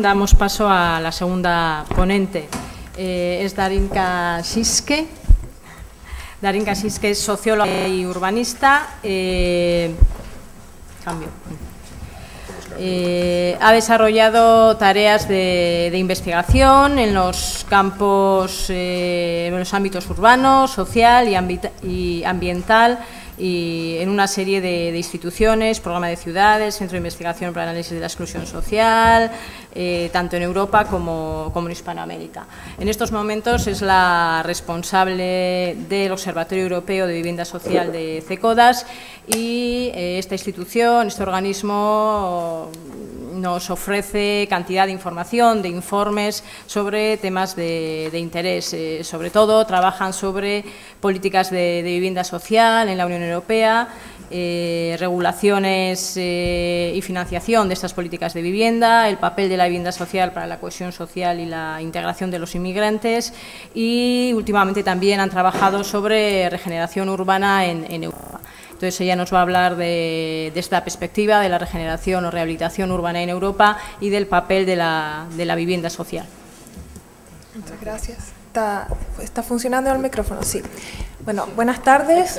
damos paso a la segunda ponente. Es Darinka Šiške. Darinka Šiške es socióloga y urbanista. Ha desarrollado tareas de investigación en los campos, en los ámbitos urbano, social y ambiental, y en una serie de instituciones, programa de ciudades, Centro de Investigación para el Análisis de la Exclusión Social, tanto en Europa como en Hispanoamérica. En estos momentos es la responsable del Observatorio Europeo de Vivienda Social de CECODAS, y esta institución, este organismo, nos ofrece cantidad de información, de informes sobre temas de interés. Sobre todo trabajan sobre políticas de vivienda social en la Unión Europea, regulaciones y financiación de estas políticas de vivienda, el papel de la vivienda social para la cohesión social y la integración de los inmigrantes, y últimamente también han trabajado sobre regeneración urbana en Europa. Entonces ella nos va a hablar de esta perspectiva de la regeneración o rehabilitación urbana en Europa y del papel de la vivienda social. Muchas gracias. ¿Está funcionando el micrófono? Sí. Bueno, buenas tardes.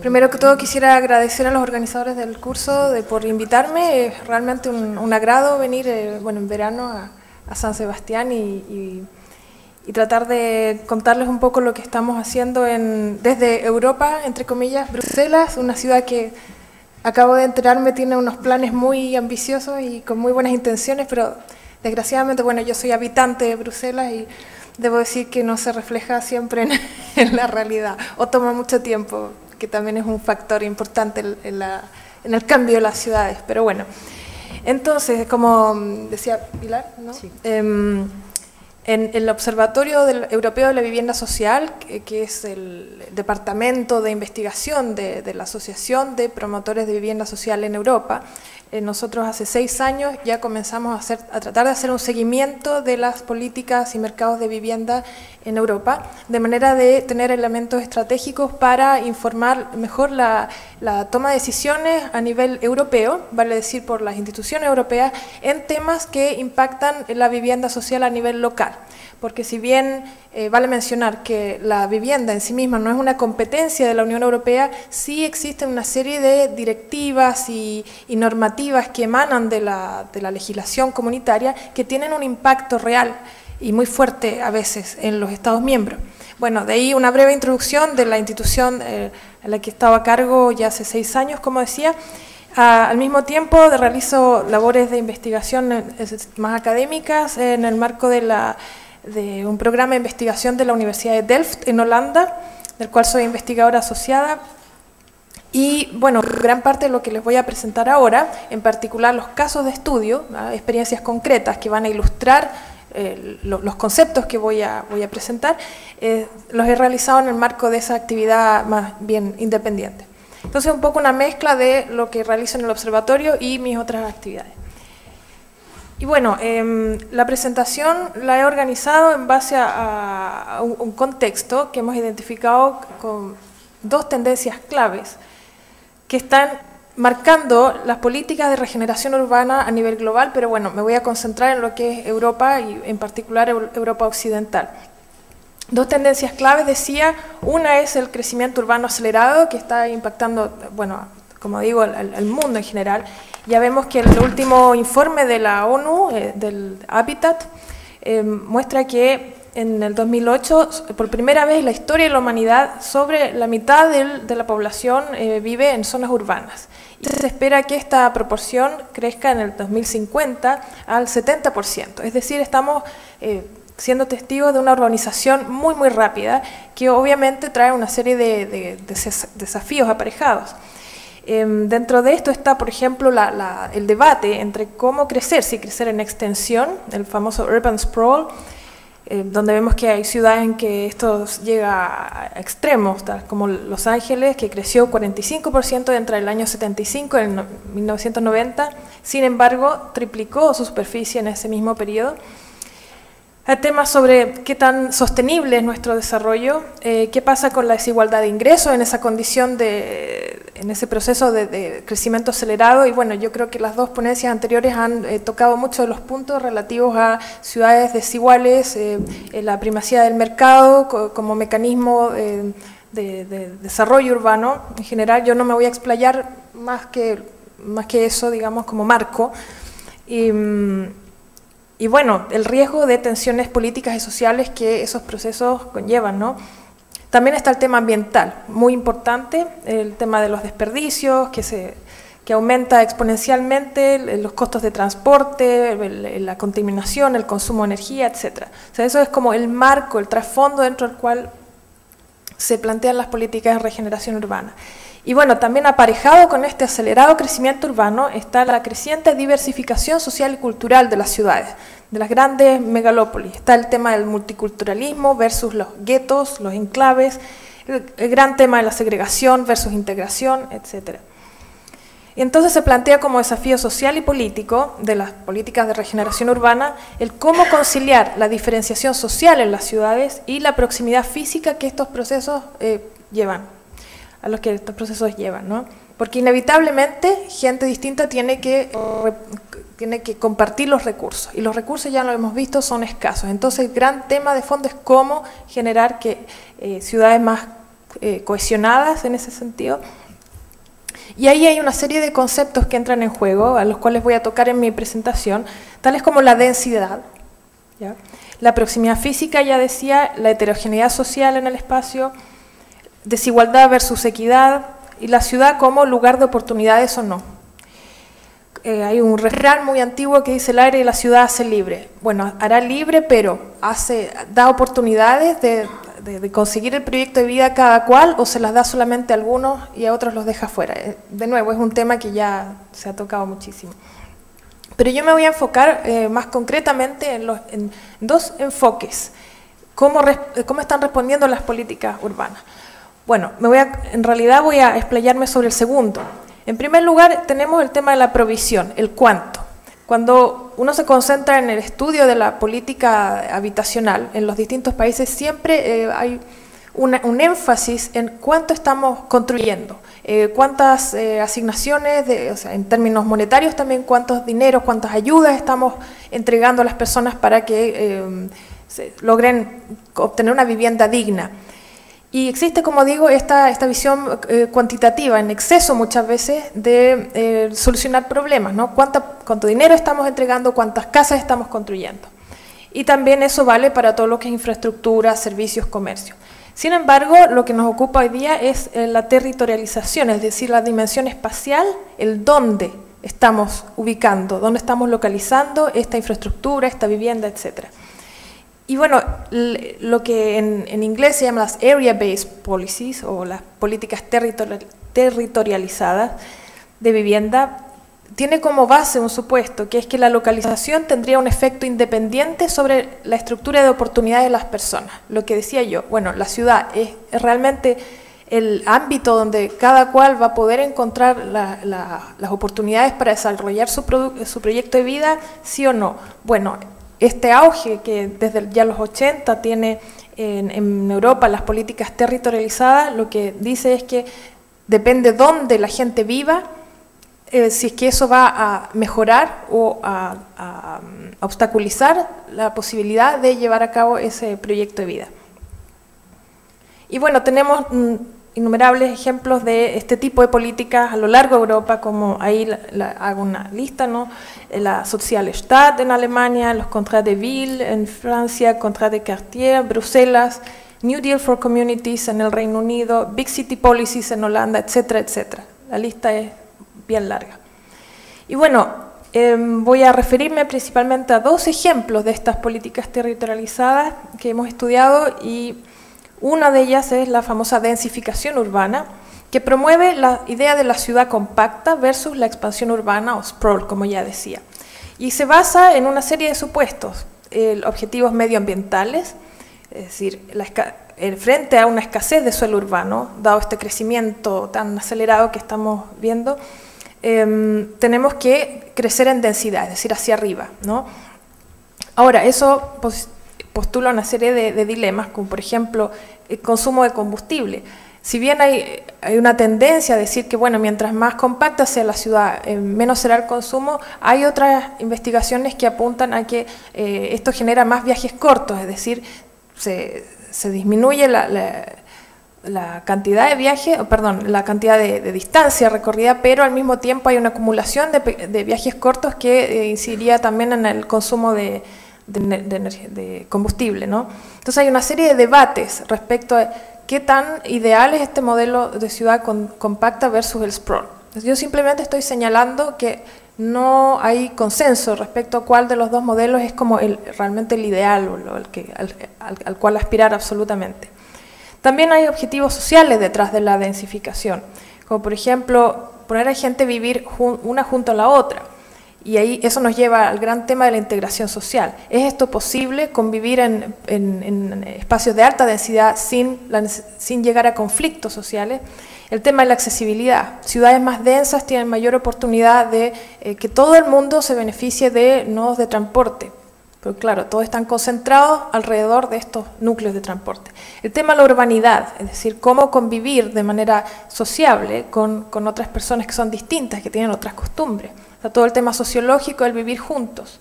Primero que todo quisiera agradecer a los organizadores del curso por invitarme. Es realmente un agrado venir en verano a San Sebastián y tratar de contarles un poco lo que estamos haciendo desde Europa, entre comillas. Bruselas, una ciudad que acabo de enterarme tiene unos planes muy ambiciosos y con muy buenas intenciones, pero desgraciadamente, bueno, yo soy habitante de Bruselas y debo decir que no se refleja siempre en la realidad, o toma mucho tiempo, que también es un factor importante en el cambio de las ciudades. Pero bueno, entonces, como decía Pilar, ¿no? Sí. En el Observatorio Europeo de la Vivienda Social, que es el departamento de investigación de la Asociación de Promotores de Vivienda Social en Europa, nosotros hace 6 años ya comenzamos a tratar de hacer un seguimiento de las políticas y mercados de vivienda en Europa, de manera de tener elementos estratégicos para informar mejor la toma de decisiones a nivel europeo, vale decir por las instituciones europeas, en temas que impactan la vivienda social a nivel local. Porque si bien vale mencionar que la vivienda en sí misma no es una competencia de la Unión Europea, sí existen una serie de directivas y normativas que emanan de la legislación comunitaria que tienen un impacto real y muy fuerte a veces en los Estados miembros. Bueno, de ahí una breve introducción de la institución a la que estaba a cargo ya hace 6 años, como decía. Al mismo tiempo realizo labores de investigación más académicas en el marco de un programa de investigación de la Universidad de Delft en Holanda, del cual soy investigadora asociada. Y bueno, gran parte de lo que les voy a presentar ahora, en particular los casos de estudio, experiencias concretas que van a ilustrar los conceptos que voy a presentar, los he realizado en el marco de esa actividad más bien independiente. Entonces, un poco una mezcla de lo que realizo en el observatorio y mis otras actividades. Y bueno, la presentación la he organizado en base a un contexto que hemos identificado con 2 tendencias claves que están marcando las políticas de regeneración urbana a nivel global, pero bueno, me voy a concentrar en lo que es Europa y en particular Europa occidental. 2 tendencias claves, decía. Una es el crecimiento urbano acelerado, que está impactando, bueno, como digo, al mundo en general. Ya vemos que el último informe de la ONU, del Habitat, muestra que en el 2008, por primera vez en la historia de la humanidad, sobre la mitad de la población vive en zonas urbanas. Y se espera que esta proporción crezca en el 2050 al 70%. Es decir, estamos siendo testigos de una urbanización muy, muy rápida, que obviamente trae una serie de desafíos aparejados. Dentro de esto está, por ejemplo, el debate entre cómo crecer, si crecer en extensión, el famoso urban sprawl, donde vemos que hay ciudades en que esto llega a extremos, como Los Ángeles, que creció 45% entre el año 75 y el 1990, sin embargo, triplicó su superficie en ese mismo periodo. Hay temas sobre qué tan sostenible es nuestro desarrollo, qué pasa con la desigualdad de ingresos en esa condición de en ese proceso de crecimiento acelerado, y bueno, yo creo que las dos ponencias anteriores han tocado muchos de los puntos relativos a ciudades desiguales, la primacía del mercado como mecanismo de desarrollo urbano. En general yo no me voy a explayar más que eso, digamos, como marco. Y bueno, el riesgo de tensiones políticas y sociales que esos procesos conllevan, ¿no? También está el tema ambiental, muy importante, el tema de los desperdicios, que aumenta exponencialmente, los costos de transporte, la contaminación, el consumo de energía, etc. O sea, eso es como el marco, el trasfondo dentro del cual se plantean las políticas de regeneración urbana. Y bueno, también aparejado con este acelerado crecimiento urbano está la creciente diversificación social y cultural de las ciudades, de las grandes megalópolis. Está el tema del multiculturalismo versus los guetos, los enclaves, el gran tema de la segregación versus integración, etc. Y entonces se plantea como desafío social y político de las políticas de regeneración urbana el cómo conciliar la diferenciación social en las ciudades y la proximidad física que estos procesos llevan, ¿no? Porque inevitablemente gente distinta tiene que compartir los recursos, y los recursos, ya lo hemos visto, son escasos. Entonces el gran tema de fondo es cómo generar ciudades más cohesionadas en ese sentido. Y ahí hay una serie de conceptos que entran en juego, a los cuales voy a tocar en mi presentación, tales como la densidad, ¿ya? La proximidad física, ya decía, la heterogeneidad social en el espacio, desigualdad versus equidad, y la ciudad como lugar de oportunidades o no. Hay un refrán muy antiguo que dice: el aire de la ciudad hace libre. Bueno, hará libre, pero da oportunidades de conseguir el proyecto de vida a cada cual, o se las da solamente a algunos y a otros los deja fuera. De nuevo, es un tema que ya se ha tocado muchísimo. Pero yo me voy a enfocar más concretamente en dos enfoques. ¿Cómo están respondiendo las políticas urbanas? Bueno, en realidad voy a explayarme sobre el segundo. En primer lugar, tenemos el tema de la provisión, el cuánto. Cuando uno se concentra en el estudio de la política habitacional en los distintos países, siempre hay un énfasis en cuánto estamos construyendo, cuántas asignaciones, o sea, en términos monetarios también, cuántos dineros, cuántas ayudas estamos entregando a las personas para que logren obtener una vivienda digna. Y existe, como digo, esta visión cuantitativa, en exceso muchas veces, de solucionar problemas, ¿no? Cuánto dinero estamos entregando, cuántas casas estamos construyendo. Y también eso vale para todo lo que es infraestructura, servicios, comercio. Sin embargo, lo que nos ocupa hoy día es la territorialización, es decir, la dimensión espacial, el dónde estamos ubicando, dónde estamos localizando esta infraestructura, esta vivienda, etcétera. Y bueno, lo que en inglés se llama las area-based policies, o las políticas territorializadas de vivienda, tiene como base un supuesto, que es que la localización tendría un efecto independiente sobre la estructura de oportunidades de las personas. Lo que decía yo, bueno, la ciudad es realmente el ámbito donde cada cual va a poder encontrar las oportunidades para desarrollar su proyecto de vida, ¿sí o no? Bueno, este auge que desde ya los 80 tiene en Europa las políticas territorializadas, lo que dice es que depende de dónde la gente viva, si es que eso va a mejorar o a obstaculizar la posibilidad de llevar a cabo ese proyecto de vida. Y bueno, tenemos innumerables ejemplos de este tipo de políticas a lo largo de Europa, como ahí hago una lista, ¿no? La Sozialstaat en Alemania, los Contrats de Ville en Francia, Contrats de Quartier, Bruselas, New Deal for Communities en el Reino Unido, Big City Policies en Holanda, etcétera, etcétera. La lista es bien larga. Y bueno, voy a referirme principalmente a dos ejemplos de estas políticas territorializadas que hemos estudiado, y una de ellas es la famosa densificación urbana, que promueve la idea de la ciudad compacta versus la expansión urbana o sprawl, como ya decía. Y se basa en una serie de supuestos, objetivos medioambientales, es decir, frente a una escasez de suelo urbano, dado este crecimiento tan acelerado que estamos viendo, tenemos que crecer en densidad, es decir, hacia arriba, ¿no? Ahora, eso postula una serie de dilemas, como por ejemplo el consumo de combustible. Si bien hay una tendencia a decir que, bueno, mientras más compacta sea la ciudad, menos será el consumo, hay otras investigaciones que apuntan a que esto genera más viajes cortos, es decir, se disminuye la cantidad de viajes, perdón, la cantidad de distancia recorrida, pero al mismo tiempo hay una acumulación de viajes cortos que incidiría también en el consumo de combustible, ¿no? Entonces hay una serie de debates respecto a qué tan ideal es este modelo de ciudad compacta versus el sprawl. Yo simplemente estoy señalando que no hay consenso respecto a cuál de los dos modelos es como realmente el ideal o al cual aspirar absolutamente. También hay objetivos sociales detrás de la densificación, como por ejemplo poner a gente a vivir una junto a la otra. Y ahí eso nos lleva al gran tema de la integración social. ¿Es esto posible, convivir en espacios de alta densidad sin llegar a conflictos sociales? El tema de la accesibilidad. Ciudades más densas tienen mayor oportunidad de que todo el mundo se beneficie de nodos de transporte. Pero claro, todos están concentrados alrededor de estos núcleos de transporte. El tema de la urbanidad, es decir, cómo convivir de manera sociable con otras personas que son distintas, que tienen otras costumbres. Todo el tema sociológico, el vivir juntos,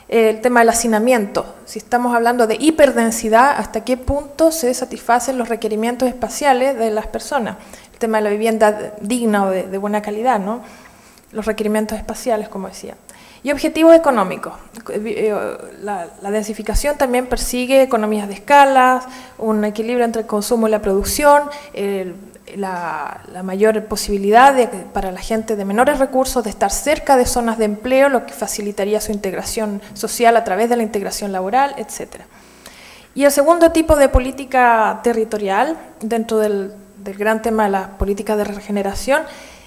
el tema del hacinamiento, si estamos hablando de hiperdensidad, hasta qué punto se satisfacen los requerimientos espaciales de las personas, el tema de la vivienda digna o de buena calidad, ¿no? Los requerimientos espaciales, como decía. Y objetivos económicos, la densificación también persigue economías de escala, un equilibrio entre el consumo y la producción, la mayor posibilidad para la gente de menores recursos de estar cerca de zonas de empleo, lo que facilitaría su integración social a través de la integración laboral, etc. Y el segundo tipo de política territorial, dentro del gran tema de la política de regeneración,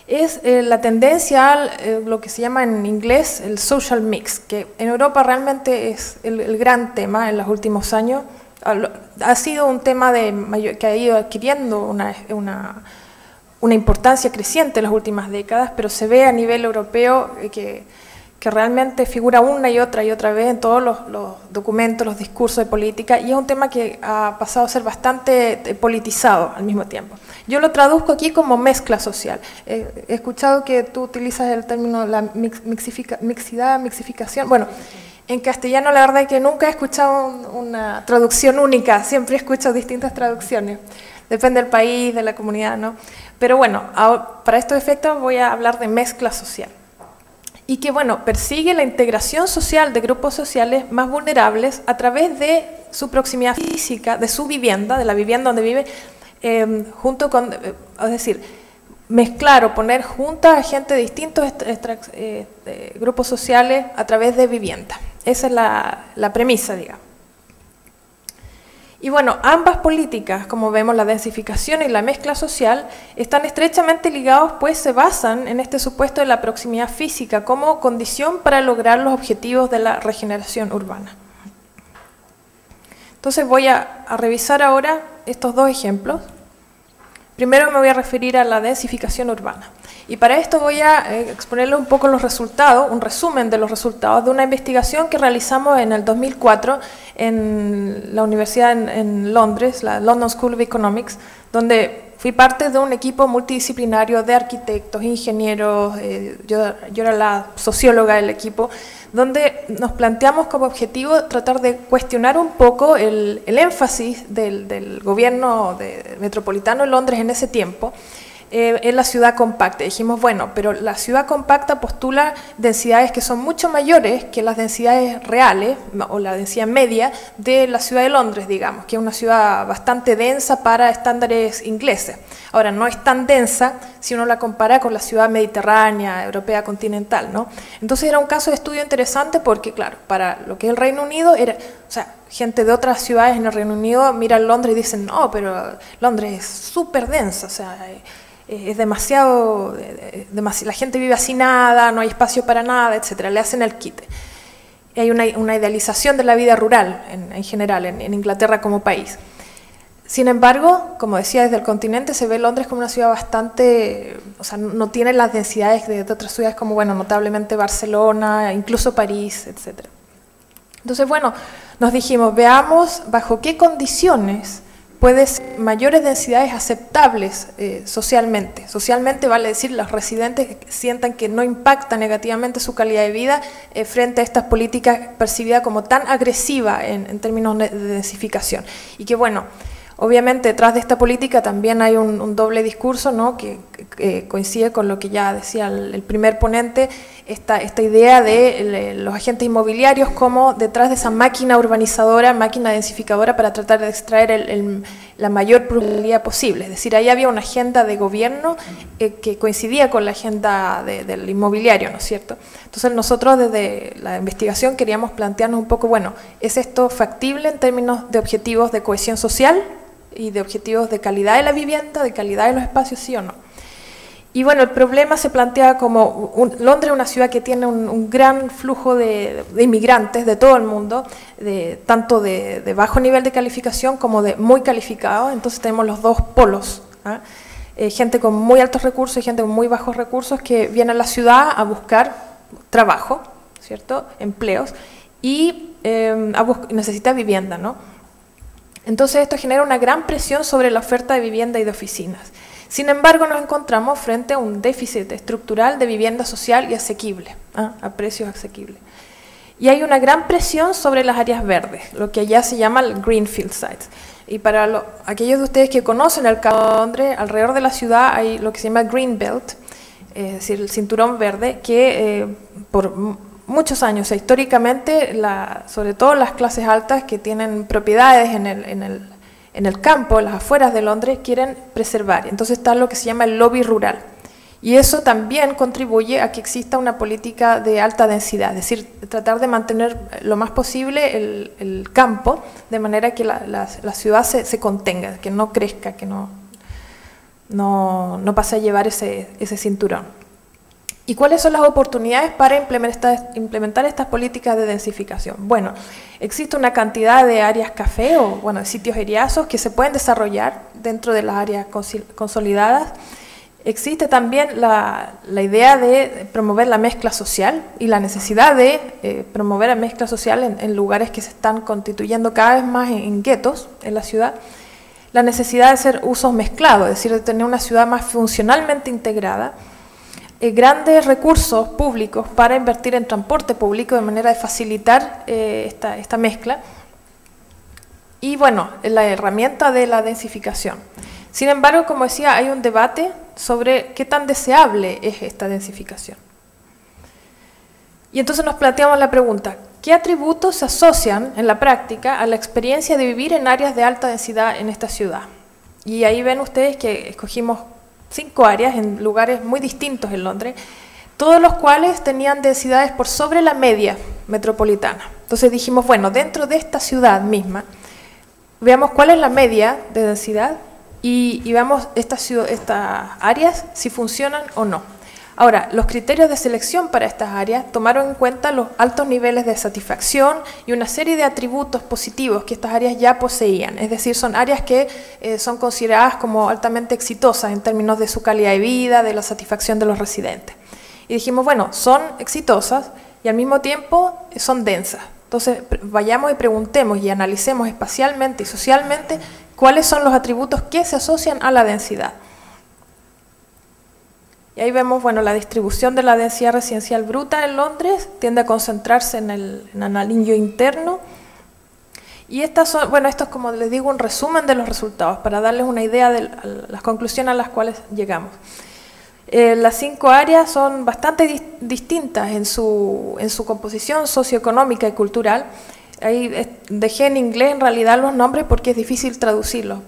es la tendencia a lo que se llama en inglés el social mix, que en Europa realmente es el gran tema en los últimos años. Ha sido un tema que ha ido adquiriendo una importancia creciente en las últimas décadas, pero se ve a nivel europeo que realmente figura una y otra vez en todos los documentos, los discursos de política, y es un tema que ha pasado a ser bastante politizado al mismo tiempo. Yo lo traduzco aquí como mezcla social. He escuchado que tú utilizas el término la mixificación. Bueno, en castellano la verdad es que nunca he escuchado una traducción única, siempre escucho distintas traducciones, depende del país, de la comunidad, ¿no? Pero bueno, para estos efectos voy a hablar de mezcla social. Y que, bueno, persigue la integración social de grupos sociales más vulnerables a través de su proximidad física, de su vivienda, de la vivienda donde vive, junto con, es decir, mezclar o poner juntas a gente de distintos grupos sociales a través de vivienda. Esa es la premisa, digamos. Y bueno, ambas políticas, como vemos, la densificación y la mezcla social, están estrechamente ligados, pues se basan en este supuesto de la proximidad física como condición para lograr los objetivos de la regeneración urbana. Entonces voy a revisar ahora estos dos ejemplos. Primero me voy a referir a la densificación urbana. Y para esto voy a exponerles un poco los resultados, un resumen de los resultados de una investigación que realizamos en el 2004 en la universidad en Londres, la London School of Economics, donde fui parte de un equipo multidisciplinario de arquitectos, ingenieros, yo era la socióloga del equipo, donde nos planteamos como objetivo tratar de cuestionar un poco el énfasis del gobierno metropolitano de Londres en ese tiempo, en la ciudad compacta. Dijimos, bueno, pero la ciudad compacta postula densidades que son mucho mayores que las densidades reales, o la densidad media de la ciudad de Londres, digamos, que es una ciudad bastante densa para estándares ingleses. Ahora, no es tan densa si uno la compara con la ciudad mediterránea, europea continental, ¿no? Entonces era un caso de estudio interesante porque, claro, para lo que es el Reino Unido, o sea, gente de otras ciudades en el Reino Unido miran Londres y dicen, no, pero Londres es súper densa, o sea, es demasiado, la gente vive hacinada, no hay espacio para nada, etcétera, le hacen el quite. Y hay una idealización de la vida rural en general, en Inglaterra como país. Sin embargo, como decía, desde el continente se ve Londres como una ciudad bastante, o sea, no tiene las densidades de otras ciudades como, bueno, notablemente Barcelona, incluso París, etcétera. Entonces, bueno, nos dijimos, veamos bajo qué condiciones puede ser establecer mayores densidades aceptables socialmente. Socialmente vale decir los residentes que sientan que no impacta negativamente su calidad de vida frente a estas políticas percibidas como tan agresivas en términos de densificación. Y que bueno, obviamente detrás de esta política también hay un doble discurso, ¿no?, que coincide con lo que ya decía el primer ponente, esta idea de los agentes inmobiliarios como detrás de esa máquina urbanizadora, máquina densificadora para tratar de extraer la mayor pluralidad posible. Es decir, ahí había una agenda de gobierno que coincidía con la agenda del inmobiliario, ¿no es cierto? Entonces nosotros desde la investigación queríamos plantearnos un poco, bueno, ¿es esto factible en términos de objetivos de cohesión social y de objetivos de calidad de la vivienda, de calidad de los espacios, sí o no? Y bueno, el problema se plantea como Londres es una ciudad que tiene un gran flujo de inmigrantes de todo el mundo, tanto de bajo nivel de calificación como de muy calificados. Entonces tenemos los dos polos, ¿ah? Gente con muy altos recursos y gente con muy bajos recursos que viene a la ciudad a buscar trabajo, ¿cierto?, empleos, y necesita vivienda, ¿no? Entonces esto genera una gran presión sobre la oferta de vivienda y de oficinas. Sin embargo, nos encontramos frente a un déficit estructural de vivienda social y asequible, a precios asequibles. Y hay una gran presión sobre las áreas verdes, lo que allá se llama el Greenfield Sites. Y para aquellos de ustedes que conocen el campo de Londres, alrededor de la ciudad hay lo que se llama Green Belt, es decir, el cinturón verde, que por muchos años, históricamente, sobre todo las clases altas que tienen propiedades en el campo, en las afueras de Londres, quieren preservar. Entonces está lo que se llama el lobby rural. Y eso también contribuye a que exista una política de alta densidad, es decir, tratar de mantener lo más posible el campo, de manera que la ciudad se contenga, que no crezca, que no pase a llevar ese cinturón. ¿Y cuáles son las oportunidades para implementar estas políticas de densificación? Bueno, existe una cantidad de áreas café o de sitios eriazos que se pueden desarrollar dentro de las áreas consolidadas. Existe también la idea de promover la mezcla social y la necesidad de promover la mezcla social en lugares que se están constituyendo cada vez más en guetos en la ciudad. La necesidad de hacer usos mezclados, es decir, de tener una ciudad más funcionalmente integrada. Grandes recursos públicos para invertir en transporte público de manera de facilitar esta mezcla. Y bueno, la herramienta de la densificación. Sin embargo, como decía, hay un debate sobre qué tan deseable es esta densificación. Y entonces nos planteamos la pregunta, ¿qué atributos se asocian en la práctica a la experiencia de vivir en áreas de alta densidad en esta ciudad? Y ahí ven ustedes que escogimos 5 áreas en lugares muy distintos en Londres, todos los cuales tenían densidades por sobre la media metropolitana. Entonces dijimos, bueno, dentro de esta ciudad misma, veamos cuál es la media de densidad y veamos estas áreas si funcionan o no. Ahora, los criterios de selección para estas áreas tomaron en cuenta los altos niveles de satisfacción y una serie de atributos positivos que estas áreas ya poseían. Es decir, son áreas que son consideradas como altamente exitosas en términos de su calidad de vida, de la satisfacción de los residentes. Y dijimos, bueno, son exitosas y al mismo tiempo son densas. Entonces, vayamos y preguntemos y analicemos espacialmente y socialmente cuáles son los atributos que se asocian a la densidad. Y ahí vemos, bueno, la distribución de la densidad residencial bruta en Londres tiende a concentrarse en el anillo interno. Y estas son, bueno, esto es, como les digo, un resumen de los resultados para darles una idea de las conclusiones a las cuales llegamos. Las 5 áreas son bastante distintas en su composición socioeconómica y cultural. Ahí dejé en inglés en realidad los nombres porque es difícil traducirlos.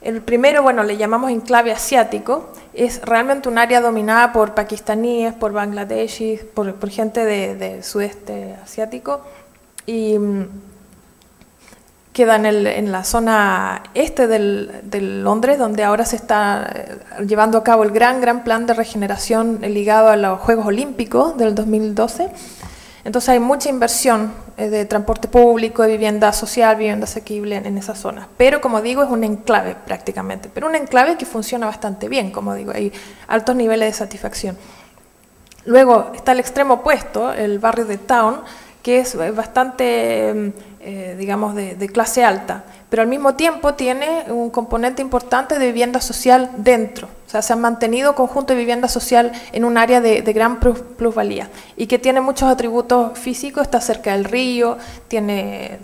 El primero, bueno, le llamamos enclave asiático, es realmente un área dominada por pakistaníes, por bangladeshis, por gente del sudeste asiático, y queda en la zona este de Londres, donde ahora se está llevando a cabo el gran plan de regeneración ligado a los Juegos Olímpicos del 2012. Entonces hay mucha inversión de transporte público, de vivienda social, vivienda asequible en esa zona. Pero como digo, es un enclave prácticamente, pero un enclave que funciona bastante bien, como digo, hay altos niveles de satisfacción. Luego está el extremo opuesto, el barrio de Town, que es bastante, digamos, de clase alta, pero al mismo tiempo tiene un componente importante de vivienda social dentro. O sea, se han mantenido conjunto de vivienda social en un área de gran plusvalía y que tiene muchos atributos físicos, está cerca del río, tiene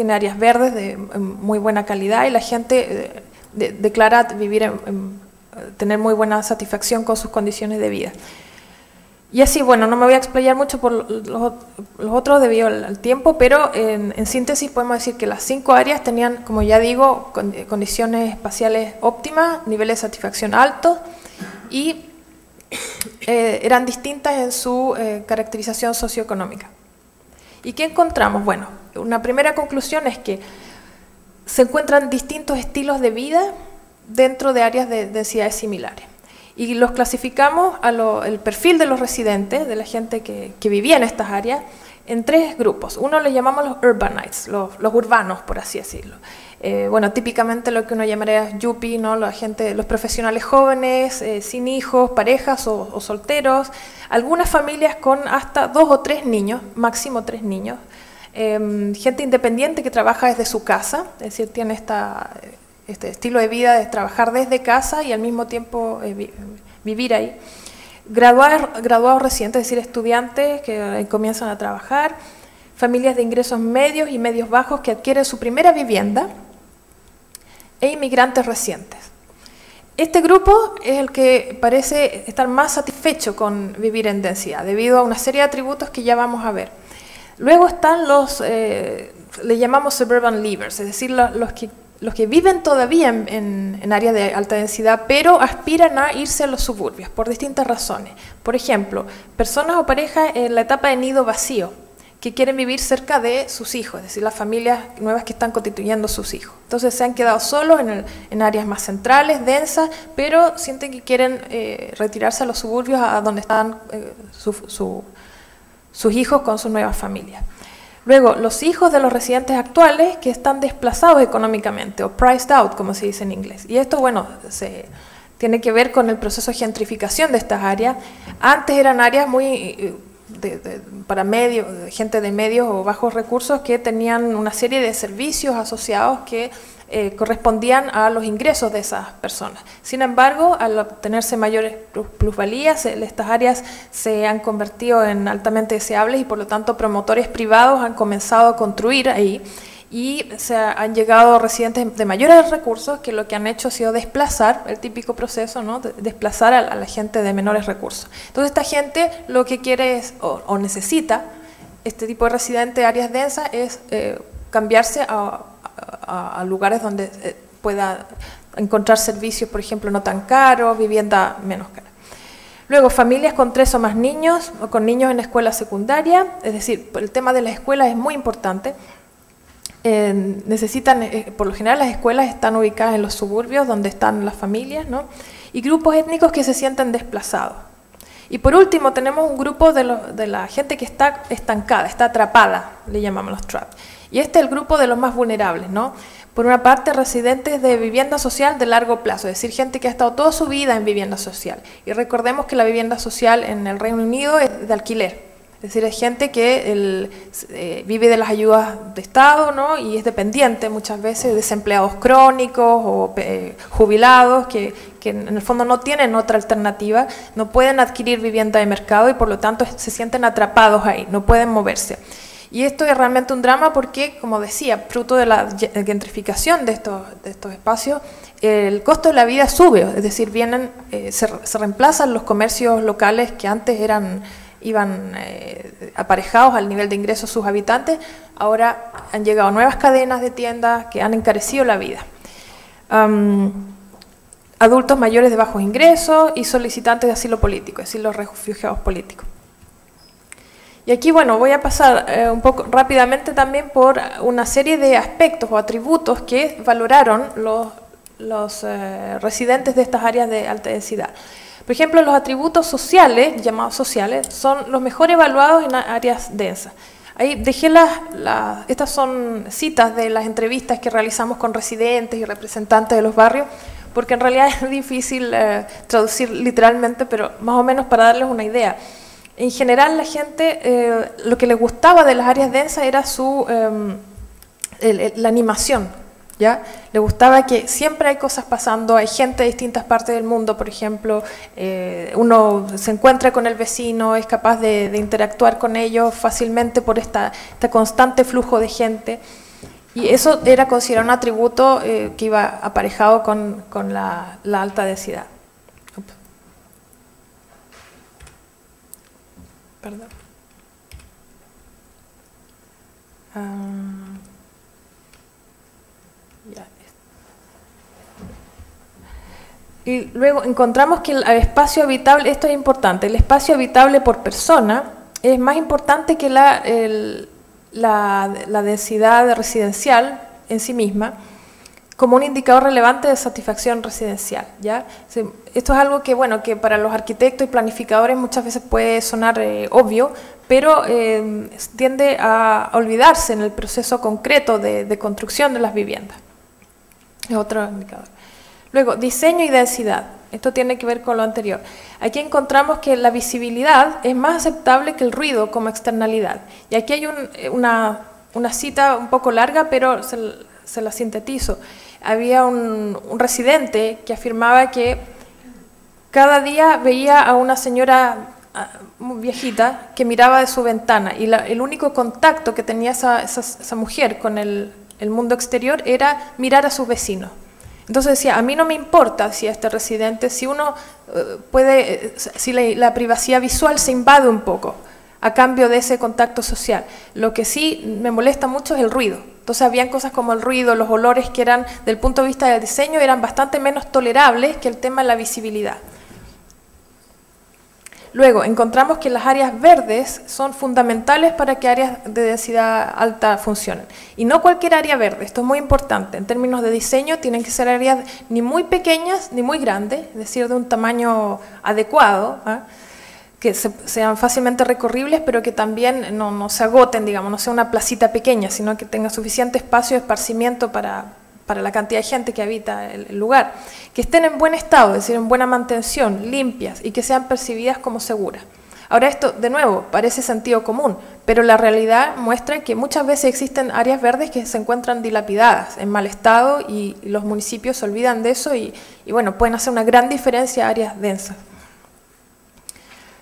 áreas verdes de muy buena calidad y la gente declara vivir tener muy buena satisfacción con sus condiciones de vida. Y así, bueno, no me voy a explayar mucho por los otros debido al tiempo, pero en síntesis podemos decir que las 5 áreas tenían, como ya digo, condiciones espaciales óptimas, niveles de satisfacción altos y eran distintas en su caracterización socioeconómica. ¿Y qué encontramos? Bueno, una primera conclusión es que se encuentran distintos estilos de vida dentro de áreas de densidades similares. Y los clasificamos el perfil de los residentes, de la gente que vivía en estas áreas, en 3 grupos. Uno le llamamos los urbanites, los urbanos, por así decirlo. Bueno, típicamente lo que uno llamaría yuppie, ¿no? Los profesionales jóvenes, sin hijos, parejas o solteros, algunas familias con hasta 2 o 3 niños, máximo 3 niños, gente independiente que trabaja desde su casa, es decir, tiene este estilo de vida de trabajar desde casa y al mismo tiempo vivir ahí. Graduados recientes, es decir, estudiantes que comienzan a trabajar, familias de ingresos medios y medios bajos que adquieren su primera vivienda e inmigrantes recientes. Este grupo es el que parece estar más satisfecho con vivir en densidad, debido a una serie de atributos que ya vamos a ver. Luego están le llamamos suburban livers, es decir, los que viven todavía en áreas de alta densidad, pero aspiran a irse a los suburbios por distintas razones. Por ejemplo, personas o parejas en la etapa de nido vacío, que quieren vivir cerca de sus hijos, es decir, las familias nuevas que están constituyendo sus hijos. Entonces se han quedado solos en áreas más centrales, densas, pero sienten que quieren retirarse a los suburbios, a donde están sus hijos con sus nuevas familias. Luego, los hijos de los residentes actuales que están desplazados económicamente, o priced out, como se dice en inglés. Y esto, bueno, tiene que ver con el proceso de gentrificación de estas áreas. Antes eran áreas muy para gente de medios o bajos recursos que tenían una serie de servicios asociados que correspondían a los ingresos de esas personas. Sin embargo, al obtenerse mayores plusvalías, estas áreas se han convertido en altamente deseables y por lo tanto promotores privados han comenzado a construir ahí y han llegado residentes de mayores recursos que lo que han hecho ha sido desplazar, el típico proceso, ¿no? Desplazar a la gente de menores recursos. Entonces esta gente lo que quiere es, o necesita, este tipo de residente de áreas densas es cambiarse a lugares donde pueda encontrar servicios, por ejemplo, no tan caros, vivienda menos cara. Luego, familias con 3 o más niños, o con niños en escuela secundaria, es decir, el tema de las escuelas es muy importante. Por lo general las escuelas están ubicadas en los suburbios donde están las familias, ¿no? Y grupos étnicos que se sienten desplazados. Y por último tenemos un grupo de la gente que está estancada, está atrapada, le llamamos los trapped. Y este es el grupo de los más vulnerables, ¿no? Por una parte, residentes de vivienda social de largo plazo, es decir, gente que ha estado toda su vida en vivienda social. Y recordemos que la vivienda social en el Reino Unido es de alquiler. Es decir, es gente que vive de las ayudas de Estado, ¿no? Y es dependiente muchas veces de desempleados crónicos o jubilados que en el fondo no tienen otra alternativa, no pueden adquirir vivienda de mercado y por lo tanto se sienten atrapados ahí, no pueden moverse. Y esto es realmente un drama porque, como decía, fruto de la gentrificación de estos espacios, el costo de la vida sube, es decir, se reemplazan los comercios locales que antes iban aparejados al nivel de ingresos de sus habitantes, ahora han llegado nuevas cadenas de tiendas que han encarecido la vida. Adultos mayores de bajos ingresos y solicitantes de asilo político, es decir, los refugiados políticos. Y aquí, bueno, voy a pasar un poco rápidamente también por una serie de aspectos o atributos que valoraron los residentes de estas áreas de alta densidad. Por ejemplo, los atributos sociales, llamados sociales, son los mejor evaluados en áreas densas. Ahí dejé estas son citas de las entrevistas que realizamos con residentes y representantes de los barrios, porque en realidad es difícil traducir literalmente, pero más o menos para darles una idea. En general la gente, lo que les gustaba de las áreas densas era la animación, ¿ya? Le gustaba que siempre hay cosas pasando, hay gente de distintas partes del mundo, por ejemplo, uno se encuentra con el vecino, es capaz de interactuar con ellos fácilmente por este constante flujo de gente, y eso era considerado un atributo que iba aparejado con la alta densidad. Perdón. Y luego encontramos que el espacio habitable, esto es importante, el espacio habitable por persona es más importante que la densidad residencial en sí misma, como un indicador relevante de satisfacción residencial, ¿ya? Esto es algo que, bueno, que para los arquitectos y planificadores muchas veces puede sonar obvio, pero tiende a olvidarse en el proceso concreto de construcción de las viviendas. Es otro indicador. Luego, diseño y densidad. Esto tiene que ver con lo anterior. Aquí encontramos que la visibilidad es más aceptable que el ruido como externalidad. Y aquí hay una cita un poco larga, pero se la sintetizo. Había un residente que afirmaba que cada día veía a una señora muy viejita que miraba de su ventana y el único contacto que tenía esa mujer con el mundo exterior era mirar a sus vecinos. Entonces decía, a mí no me importa si este residente, si uno si la privacidad visual se invade un poco a cambio de ese contacto social. Lo que sí me molesta mucho es el ruido. Entonces habían cosas como el ruido, los olores que eran, del punto de vista del diseño, eran bastante menos tolerables que el tema de la visibilidad. Luego, encontramos que las áreas verdes son fundamentales para que áreas de densidad alta funcionen. Y no cualquier área verde, esto es muy importante. En términos de diseño, tienen que ser áreas ni muy pequeñas ni muy grandes, es decir, de un tamaño adecuado, ¿eh? Que sean fácilmente recorribles, pero que también no se agoten, digamos, no sea una placita pequeña, sino que tenga suficiente espacio de esparcimiento para la cantidad de gente que habita el lugar, que estén en buen estado, es decir, en buena mantención, limpias y que sean percibidas como seguras. Ahora esto, de nuevo, parece sentido común, pero la realidad muestra que muchas veces existen áreas verdes que se encuentran dilapidadas, en mal estado, y los municipios se olvidan de eso y bueno, pueden hacer una gran diferencia a áreas densas.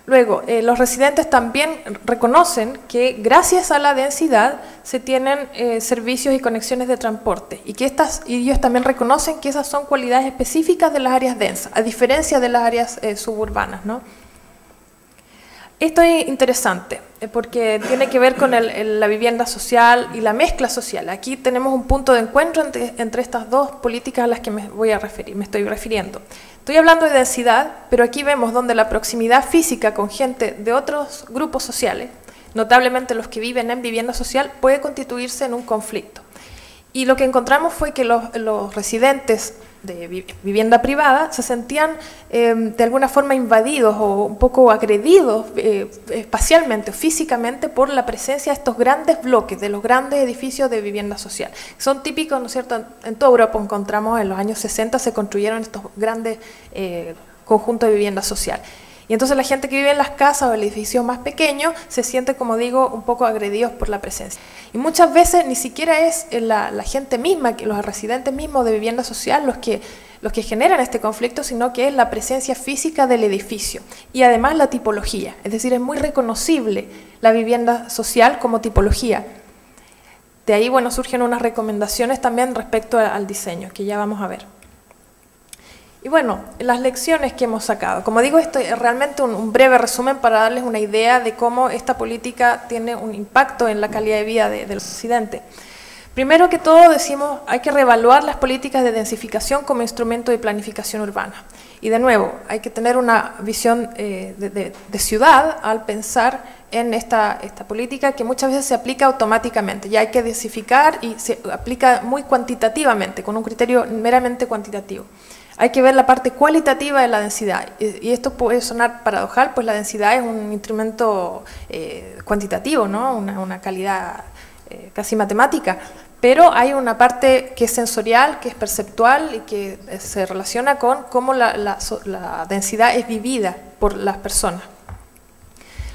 Luego, los residentes también reconocen que gracias a la densidad se tienen servicios y conexiones de transporte y que ellos también reconocen que esas son cualidades específicas de las áreas densas, a diferencia de las áreas suburbanas, ¿no? Esto es interesante porque tiene que ver con la vivienda social y la mezcla social. Aquí tenemos un punto de encuentro entre estas dos políticas a las que me estoy refiriendo. Estoy hablando de densidad, pero aquí vemos donde la proximidad física con gente de otros grupos sociales, notablemente los que viven en vivienda social, puede constituirse en un conflicto. Y lo que encontramos fue que los residentes de vivienda privada se sentían de alguna forma invadidos o un poco agredidos espacialmente o físicamente por la presencia de estos grandes bloques, de los grandes edificios de vivienda social. Son típicos, ¿no es cierto? En toda Europa encontramos en los años 60 se construyeron estos grandes conjuntos de vivienda social. Y entonces la gente que vive en las casas o en edificios más pequeños se siente, como digo, un poco agredidos por la presencia. Y muchas veces ni siquiera es la gente misma, los residentes mismos de vivienda social los que generan este conflicto, sino que es la presencia física del edificio. Y además la tipología, es decir, es muy reconocible la vivienda social como tipología. De ahí, bueno, surgen unas recomendaciones también respecto al diseño, que ya vamos a ver. Y bueno, las lecciones que hemos sacado. Como digo, esto es realmente un breve resumen para darles una idea de cómo esta política tiene un impacto en la calidad de vida del residente. Primero que todo decimos, hay que reevaluar las políticas de densificación como instrumento de planificación urbana. Y de nuevo, hay que tener una visión de ciudad al pensar en esta política que muchas veces se aplica automáticamente. Ya hay que densificar y se aplica muy cuantitativamente, con un criterio meramente cuantitativo. Hay que ver la parte cualitativa de la densidad, y esto puede sonar paradojal, pues la densidad es un instrumento cuantitativo, ¿no? Una calidad casi matemática, pero hay una parte que es sensorial, que es perceptual y que se relaciona con cómo la densidad es vivida por las personas.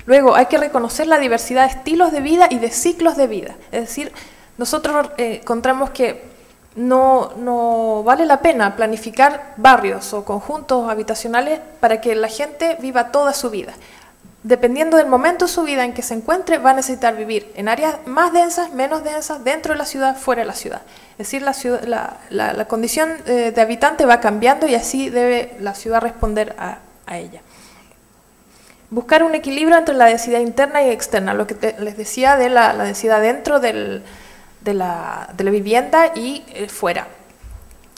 Luego, hay que reconocer la diversidad de estilos de vida y de ciclos de vida. Es decir, nosotros encontramos que no vale la pena planificar barrios o conjuntos habitacionales para que la gente viva toda su vida. Dependiendo del momento de su vida en que se encuentre, va a necesitar vivir en áreas más densas, menos densas, dentro de la ciudad, fuera de la ciudad. Es decir, la condición de habitante va cambiando y así debe la ciudad responder a ella. Buscar un equilibrio entre la densidad interna y externa, lo que les decía de la densidad dentro de la vivienda y fuera.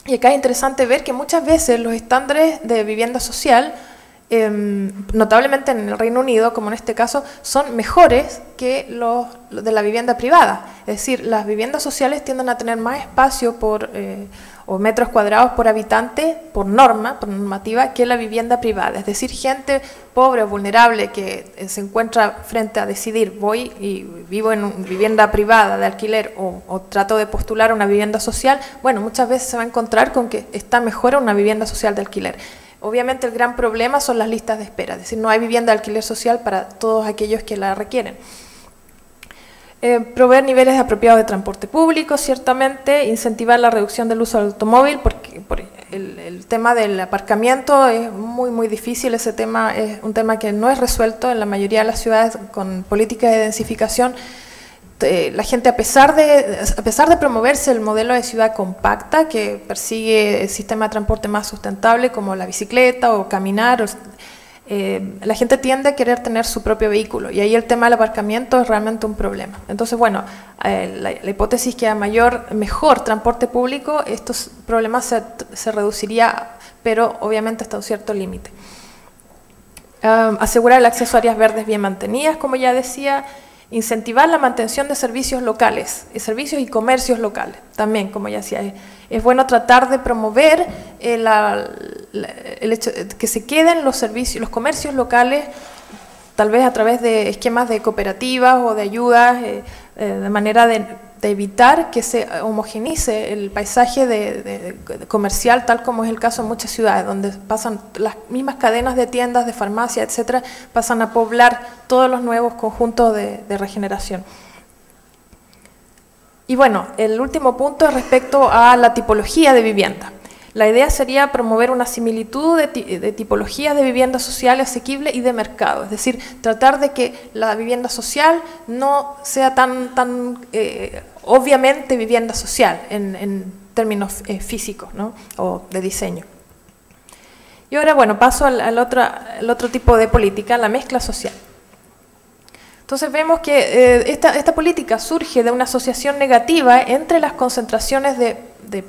Y acá es interesante ver que muchas veces los estándares de vivienda social, notablemente en el Reino Unido, como en este caso, son mejores que los de la vivienda privada. Es decir, las viviendas sociales tienden a tener más espacio o metros cuadrados por habitante, por normativa, que la vivienda privada. Es decir, gente pobre o vulnerable que se encuentra frente a decidir, voy y vivo en una vivienda privada de alquiler o trato de postular una vivienda social, bueno, muchas veces se va a encontrar con que está mejor una vivienda social de alquiler. Obviamente el gran problema son las listas de espera, es decir, no hay vivienda de alquiler social para todos aquellos que la requieren. Proveer niveles apropiados de transporte público, ciertamente, incentivar la reducción del uso del automóvil, porque el tema del aparcamiento es muy difícil, ese tema es un tema que no es resuelto en la mayoría de las ciudades con políticas de densificación. La gente, a pesar de promoverse el modelo de ciudad compacta, que persigue el sistema de transporte más sustentable, como la bicicleta o caminar, la gente tiende a querer tener su propio vehículo, y ahí el tema del aparcamiento es realmente un problema. Entonces, bueno, la hipótesis que a mejor transporte público, estos problemas se reduciría, pero obviamente hasta un cierto límite. Asegurar el acceso a áreas verdes bien mantenidas, como ya decía. Incentivar la mantención de servicios locales, servicios y comercios locales, también, como ya decía, es bueno tratar de promover el hecho de que se queden los comercios locales, tal vez a través de esquemas de cooperativas o de ayudas, de manera de evitar que se homogeneice el paisaje comercial, tal como es el caso en muchas ciudades, donde pasan las mismas cadenas de tiendas, de farmacia, etcétera, pasan a poblar todos los nuevos conjuntos de regeneración. Y bueno, el último punto es respecto a la tipología de vivienda. La idea sería promover una similitud de tipologías de vivienda social asequible y de mercado, es decir, tratar de que la vivienda social no sea tan obviamente vivienda social en términos físicos, ¿no? O de diseño. Y ahora, bueno, paso al otro tipo de política, la mezcla social. Entonces vemos que esta política surge de una asociación negativa entre las concentraciones de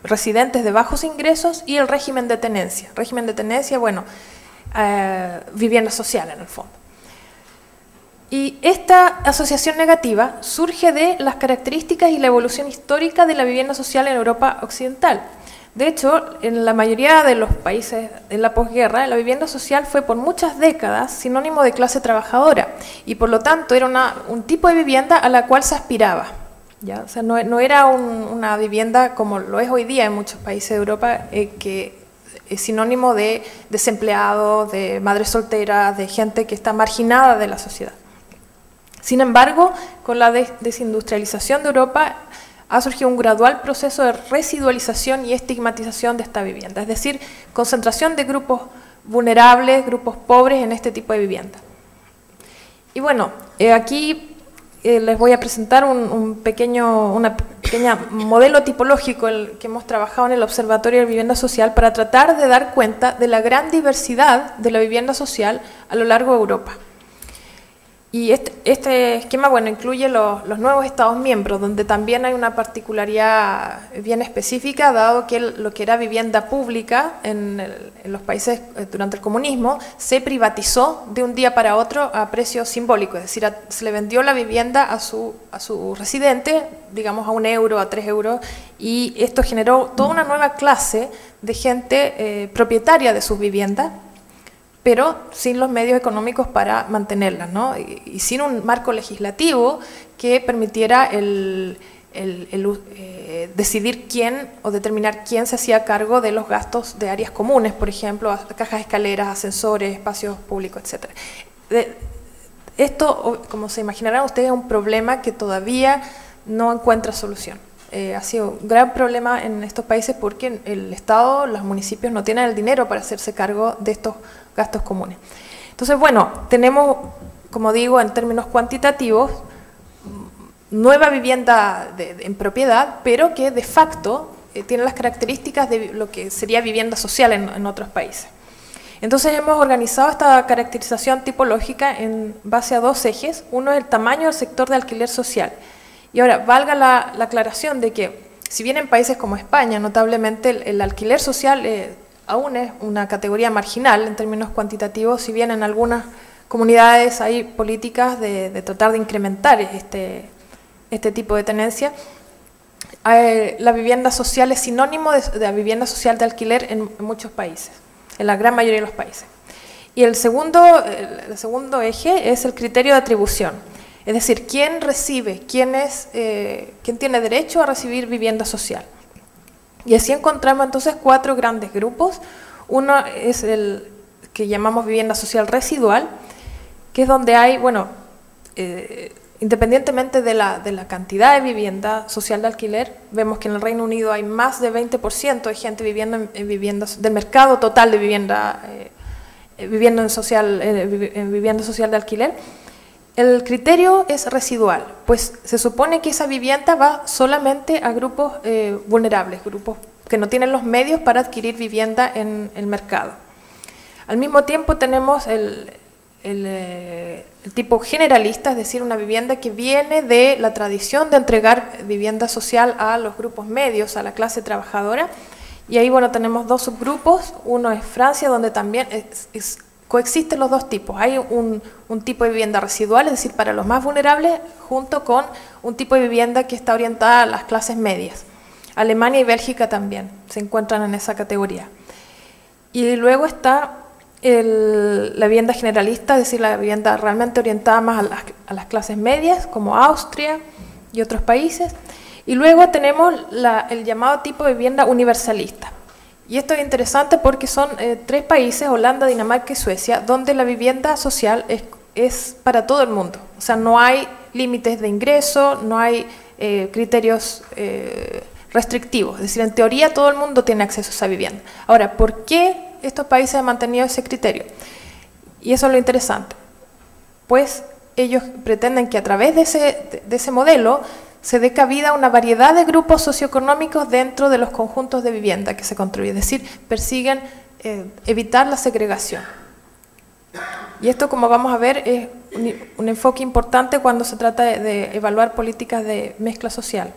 residentes de bajos ingresos y el régimen de tenencia. Régimen de tenencia, bueno, vivienda social en el fondo. Y esta asociación negativa surge de las características y la evolución histórica de la vivienda social en Europa occidental. De hecho, en la mayoría de los países de la posguerra, la vivienda social fue por muchas décadas sinónimo de clase trabajadora y por lo tanto era un tipo de vivienda a la cual se aspiraba. ¿Ya? O sea, no era una vivienda como lo es hoy día en muchos países de Europa, que es sinónimo de desempleados, de madres solteras, de gente que está marginada de la sociedad. Sin embargo, con la desindustrialización de Europa ha surgido un gradual proceso de residualización y estigmatización de esta vivienda, es decir, concentración de grupos vulnerables, grupos pobres en este tipo de vivienda. Y bueno, aquí les voy a presentar una pequeña modelo tipológico que hemos trabajado en el Observatorio de Vivienda Social para tratar de dar cuenta de la gran diversidad de la vivienda social a lo largo de Europa. Y este esquema, bueno, incluye los nuevos Estados miembros, donde también hay una particularidad bien específica, dado que lo que era vivienda pública en los países durante el comunismo se privatizó de un día para otro a precio simbólico, es decir, se le vendió la vivienda a su residente, digamos a 1 euro, a 3 euros, y esto generó toda una nueva clase de gente propietaria de sus viviendas, pero sin los medios económicos para mantenerlas, ¿no? Y sin un marco legislativo que permitiera decidir quién o determinar quién se hacía cargo de los gastos de áreas comunes, por ejemplo, cajas de escaleras, ascensores, espacios públicos, etc. esto, como se imaginarán ustedes, es un problema que todavía no encuentra solución. Ha sido un gran problema en estos países porque el Estado, los municipios no tienen el dinero para hacerse cargo de estos gastos comunes. Entonces, bueno, tenemos, como digo, en términos cuantitativos, nueva vivienda en propiedad, pero que de facto tiene las características de lo que sería vivienda social en otros países. Entonces hemos organizado esta caracterización tipológica en base a dos ejes. Uno es el tamaño del sector de alquiler social. Y ahora, valga la aclaración de que, si bien en países como España, notablemente el alquiler social aún es una categoría marginal en términos cuantitativos, si bien en algunas comunidades hay políticas de tratar de incrementar este tipo de tenencia, la vivienda social es sinónimo de la vivienda social de alquiler en muchos países, en la gran mayoría de los países. Y el segundo eje es el criterio de atribución. Es decir, ¿quién recibe? ¿Quién tiene derecho a recibir vivienda social? Y así encontramos entonces 4 grandes grupos. Uno es el que llamamos vivienda social residual, que es donde hay, bueno, independientemente de la cantidad de vivienda social de alquiler, vemos que en el Reino Unido hay más de 20% de gente viviendo en viviendas, del mercado total de vivienda, vivienda social de alquiler. El criterio es residual, pues se supone que esa vivienda va solamente a grupos vulnerables, grupos que no tienen los medios para adquirir vivienda en el mercado. Al mismo tiempo tenemos el tipo generalista, es decir, una vivienda que viene de la tradición de entregar vivienda social a los grupos medios, a la clase trabajadora. Y ahí, bueno, tenemos 2 subgrupos. Uno es Francia, donde también coexisten los 2 tipos. Hay un tipo de vivienda residual, es decir, para los más vulnerables, junto con un tipo de vivienda que está orientada a las clases medias. Alemania y Bélgica también se encuentran en esa categoría. Y luego está la vivienda generalista, es decir, la vivienda realmente orientada más a las clases medias, como Austria y otros países. Y luego tenemos el llamado tipo de vivienda universalista. Y esto es interesante porque son 3 países, Holanda, Dinamarca y Suecia, donde la vivienda social es para todo el mundo. O sea, no hay límites de ingreso, no hay criterios restrictivos. Es decir, en teoría todo el mundo tiene acceso a esa vivienda. Ahora, ¿por qué estos países han mantenido ese criterio? Y eso es lo interesante. Pues ellos pretenden que a través de ese modelo se dé cabida a una variedad de grupos socioeconómicos dentro de los conjuntos de vivienda que se construyen, es decir, persiguen evitar la segregación. Y esto, como vamos a ver, es un enfoque importante cuando se trata de evaluar políticas de mezcla social.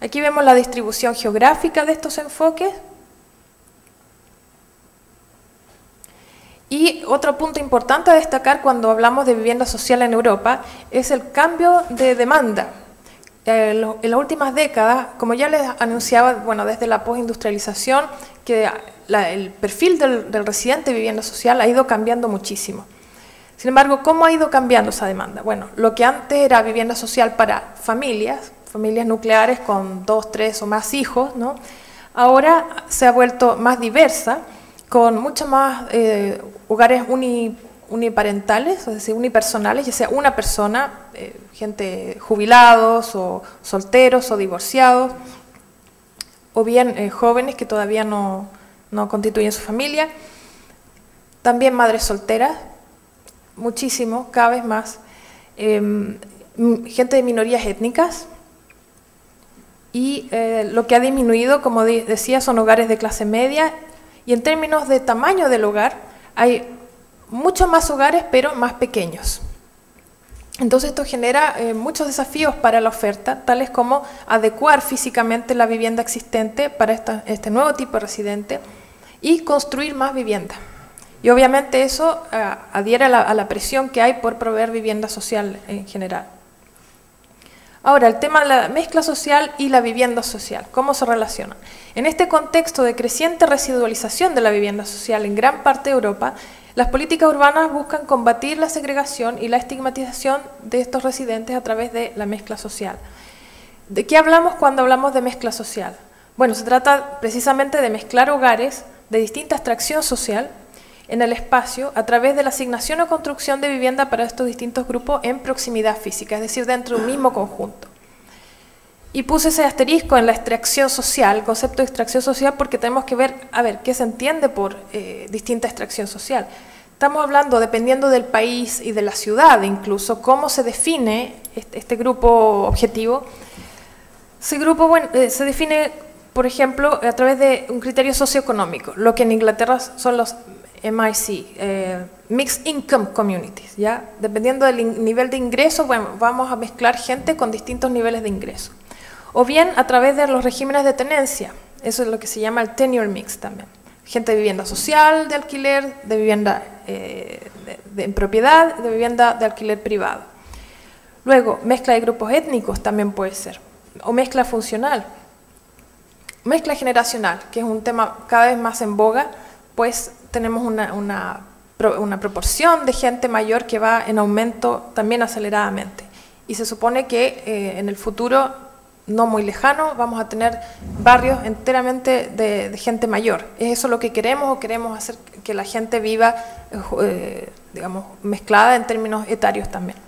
Aquí vemos la distribución geográfica de estos enfoques. Y otro punto importante a destacar cuando hablamos de vivienda social en Europa es el cambio de demanda. En las últimas décadas, como ya les anunciaba, bueno, desde la postindustrialización, que el perfil del residente de vivienda social ha ido cambiando muchísimo. Sin embargo, ¿cómo ha ido cambiando esa demanda? Bueno, lo que antes era vivienda social para familias nucleares con 2, 3 o más hijos, ¿no? Ahora se ha vuelto más diversa, con mucho más hogares uniparentales, es decir, unipersonales, ya sea una persona, gente jubilados o solteros o divorciados, o bien jóvenes que todavía no constituyen su familia, también madres solteras, muchísimo, cada vez más, gente de minorías étnicas, y lo que ha disminuido, como decía, son hogares de clase media, y en términos de tamaño del hogar, hay muchos más hogares, pero más pequeños. Entonces esto genera muchos desafíos para la oferta, tales como adecuar físicamente la vivienda existente para este nuevo tipo de residente y construir más vivienda. Y obviamente eso adhiere a la presión que hay por proveer vivienda social en general. Ahora, el tema de la mezcla social y la vivienda social, ¿cómo se relacionan? En este contexto de creciente residualización de la vivienda social en gran parte de Europa, las políticas urbanas buscan combatir la segregación y la estigmatización de estos residentes a través de la mezcla social. ¿De qué hablamos cuando hablamos de mezcla social? Bueno, se trata precisamente de mezclar hogares de distinta extracción social en el espacio a través de la asignación o construcción de vivienda para estos distintos grupos en proximidad física, es decir, dentro de un mismo conjunto. Y puse ese asterisco en la extracción social, el concepto de extracción social, porque tenemos que ver, a ver, qué se entiende por distinta extracción social. Estamos hablando, dependiendo del país y de la ciudad incluso, cómo se define este grupo objetivo. Ese grupo se define, por ejemplo, a través de un criterio socioeconómico, lo que en Inglaterra son los MIC, Mixed Income Communities, ¿ya? Dependiendo del nivel de ingreso, bueno, vamos a mezclar gente con distintos niveles de ingreso. O bien a través de los regímenes de tenencia, eso es lo que se llama el tenure mix también. Gente de vivienda social, de alquiler, de vivienda en propiedad, de vivienda de alquiler privado. Luego, mezcla de grupos étnicos también puede ser, o mezcla funcional. Mezcla generacional, que es un tema cada vez más en boga, pues tenemos una proporción de gente mayor que va en aumento también aceleradamente. Y se supone que en el futuro no muy lejano vamos a tener barrios enteramente de gente mayor. ¿Es eso lo que queremos o queremos hacer que la gente viva, digamos, mezclada en términos etarios también?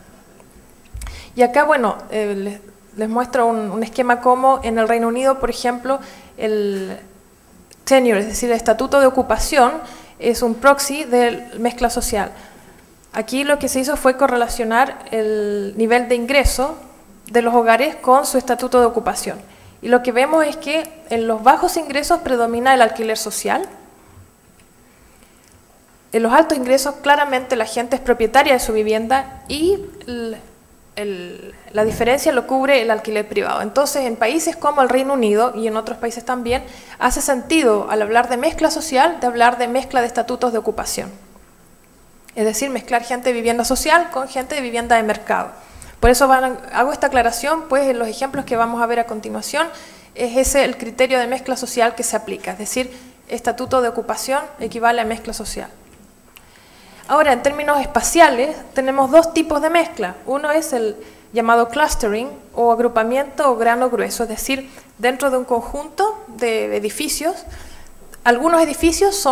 Y acá, bueno, les muestro un esquema como en el Reino Unido, por ejemplo, el tenure, es decir, el estatuto de ocupación, es un proxy de mezcla social. Aquí lo que se hizo fue correlacionar el nivel de ingreso de los hogares con su estatuto de ocupación. Y lo que vemos es que en los bajos ingresos predomina el alquiler social. En los altos ingresos claramente la gente es propietaria de su vivienda y la diferencia lo cubre el alquiler privado. Entonces, en países como el Reino Unido y en otros países también, hace sentido al hablar de mezcla social, de hablar de mezcla de estatutos de ocupación. Es decir, mezclar gente de vivienda social con gente de vivienda de mercado. Por eso hago esta aclaración, pues en los ejemplos que vamos a ver a continuación, es ese el criterio de mezcla social que se aplica, es decir, estatuto de ocupación equivale a mezcla social. Ahora, en términos espaciales, tenemos dos tipos de mezcla. Uno es el llamado clustering o agrupamiento o grano grueso, es decir, dentro de un conjunto de edificios, algunos edificios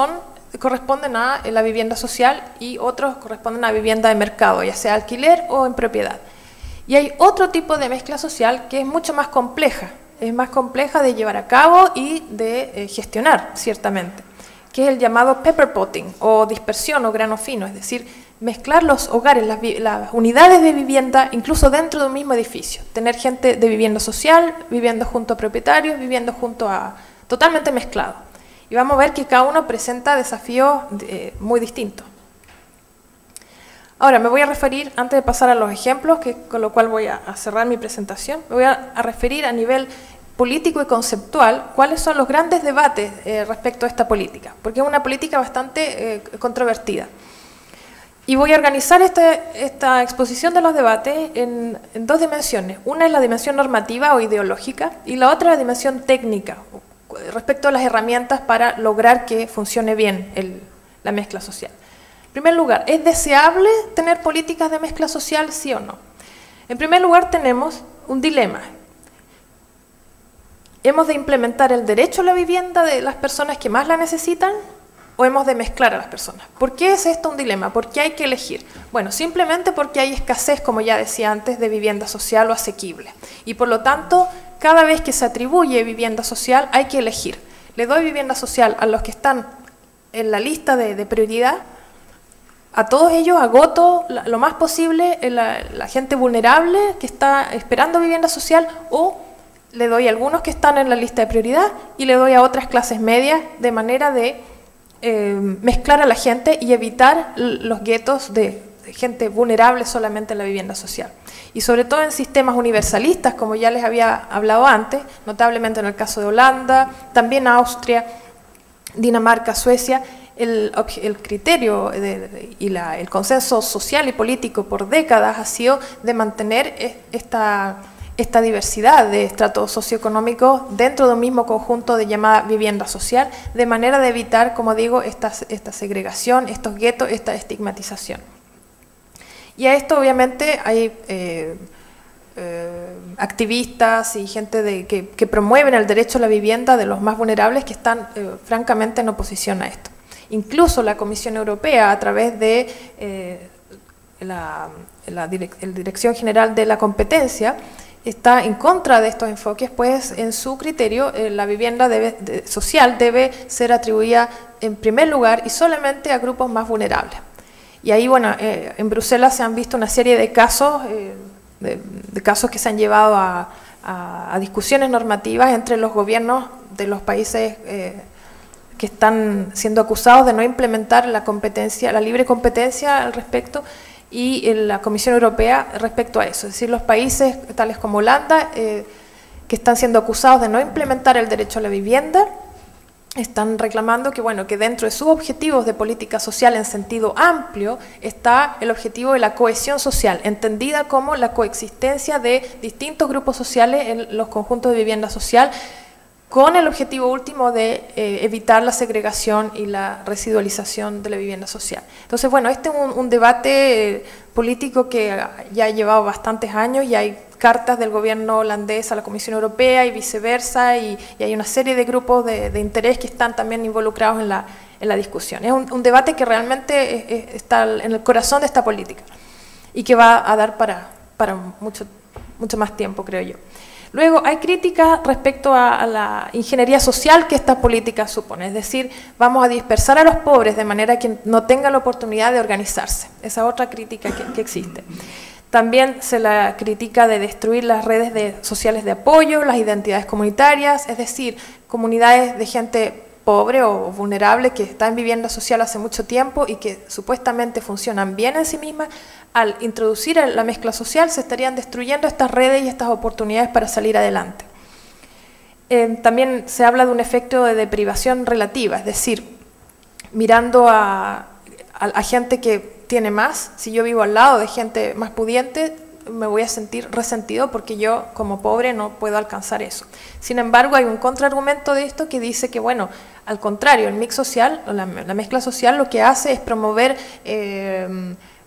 corresponden a la vivienda social y otros corresponden a vivienda de mercado, ya sea alquiler o en propiedad. Y hay otro tipo de mezcla social que es mucho más compleja, es más compleja de llevar a cabo y de gestionar, ciertamente, que es el llamado pepper potting o dispersión o grano fino, es decir, mezclar los hogares, las unidades de vivienda, incluso dentro de un mismo edificio, tener gente de vivienda social, viviendo junto a propietarios, viviendo junto a... totalmente mezclado. Y vamos a ver que cada uno presenta desafíos muy distintos. Ahora, me voy a referir, antes de pasar a los ejemplos, con lo cual voy a cerrar mi presentación, me voy a referir a nivel político y conceptual cuáles son los grandes debates respecto a esta política, porque es una política bastante controvertida. Y voy a organizar esta exposición de los debates en dos dimensiones. Una es la dimensión normativa o ideológica y la otra es la dimensión técnica, respecto a las herramientas para lograr que funcione bien la mezcla social. En primer lugar, ¿es deseable tener políticas de mezcla social, sí o no? En primer lugar, tenemos un dilema. ¿Hemos de implementar el derecho a la vivienda de las personas que más la necesitan o hemos de mezclar a las personas? ¿Por qué es esto un dilema? ¿Por qué hay que elegir? Bueno, simplemente porque hay escasez, como ya decía antes, de vivienda social o asequible. Y por lo tanto, cada vez que se atribuye vivienda social hay que elegir. Le doy vivienda social a los que están en la lista de prioridad. A todos ellos agoto lo más posible la gente vulnerable que está esperando vivienda social, o le doy a algunos que están en la lista de prioridad y le doy a otras clases medias, de manera de mezclar a la gente y evitar los guetos de gente vulnerable solamente en la vivienda social. Y sobre todo en sistemas universalistas, como ya les había hablado antes, notablemente en el caso de Holanda, también Austria, Dinamarca, Suecia, el criterio y el consenso social y político por décadas ha sido de mantener esta diversidad de estratos socioeconómicos dentro de un mismo conjunto de llamada vivienda social, de manera de evitar, como digo, esta segregación, estos guetos, esta estigmatización. Y a esto obviamente hay activistas y gente que promueven el derecho a la vivienda de los más vulnerables que están francamente en oposición a esto. Incluso la Comisión Europea, a través de la Dirección General de la Competencia, está en contra de estos enfoques, pues en su criterio la vivienda social debe ser atribuida en primer lugar y solamente a grupos más vulnerables. Y ahí, bueno, en Bruselas se han visto una serie de casos, de casos que se han llevado a discusiones normativas entre los gobiernos de los países que están siendo acusados de no implementar la competencia, la libre competencia al respecto, y la Comisión Europea respecto a eso. Es decir, los países tales como Holanda, que están siendo acusados de no implementar el derecho a la vivienda, están reclamando que, bueno, que dentro de sus objetivos de política social en sentido amplio está el objetivo de la cohesión social, entendida como la coexistencia de distintos grupos sociales en los conjuntos de vivienda social, con el objetivo último de evitar la segregación y la residualización de la vivienda social. Entonces, bueno, este es un debate político que ya ha llevado bastantes años y hay cartas del gobierno holandés a la Comisión Europea y viceversa, y hay una serie de grupos de interés que están también involucrados en la discusión. Es un debate que realmente está en el corazón de esta política y que va a dar para mucho más tiempo, creo yo. Luego, hay críticas respecto a la ingeniería social que esta política supone, es decir, vamos a dispersar a los pobres de manera que no tengan la oportunidad de organizarse. Esa es otra crítica que existe. También se la critica de destruir las redes sociales de apoyo, las identidades comunitarias, es decir, comunidades de gente pobre o vulnerable que está en vivienda social hace mucho tiempo y que supuestamente funcionan bien en sí mismas. Al introducir la mezcla social se estarían destruyendo estas redes y estas oportunidades para salir adelante. También se habla de un efecto de deprivación relativa, es decir, mirando a gente que tiene más, si yo vivo al lado de gente más pudiente, me voy a sentir resentido porque yo como pobre no puedo alcanzar eso. Sin embargo, hay un contraargumento de esto que dice que, bueno, al contrario, el mix social, la mezcla social lo que hace es promover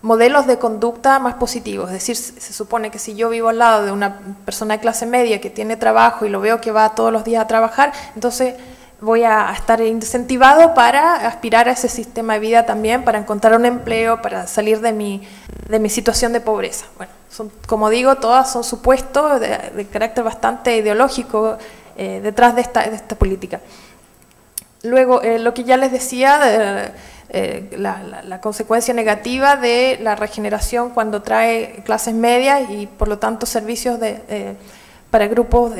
modelos de conducta más positivos. Es decir, se supone que si yo vivo al lado de una persona de clase media que tiene trabajo y lo veo que va todos los días a trabajar, entonces voy a estar incentivado para aspirar a ese sistema de vida también, para encontrar un empleo, para salir de mi situación de pobreza. Bueno, como digo, todas son supuestos de carácter bastante ideológico detrás de esta política. Luego, lo que ya les decía, la consecuencia negativa de la regeneración cuando trae clases medias y por lo tanto servicios para grupos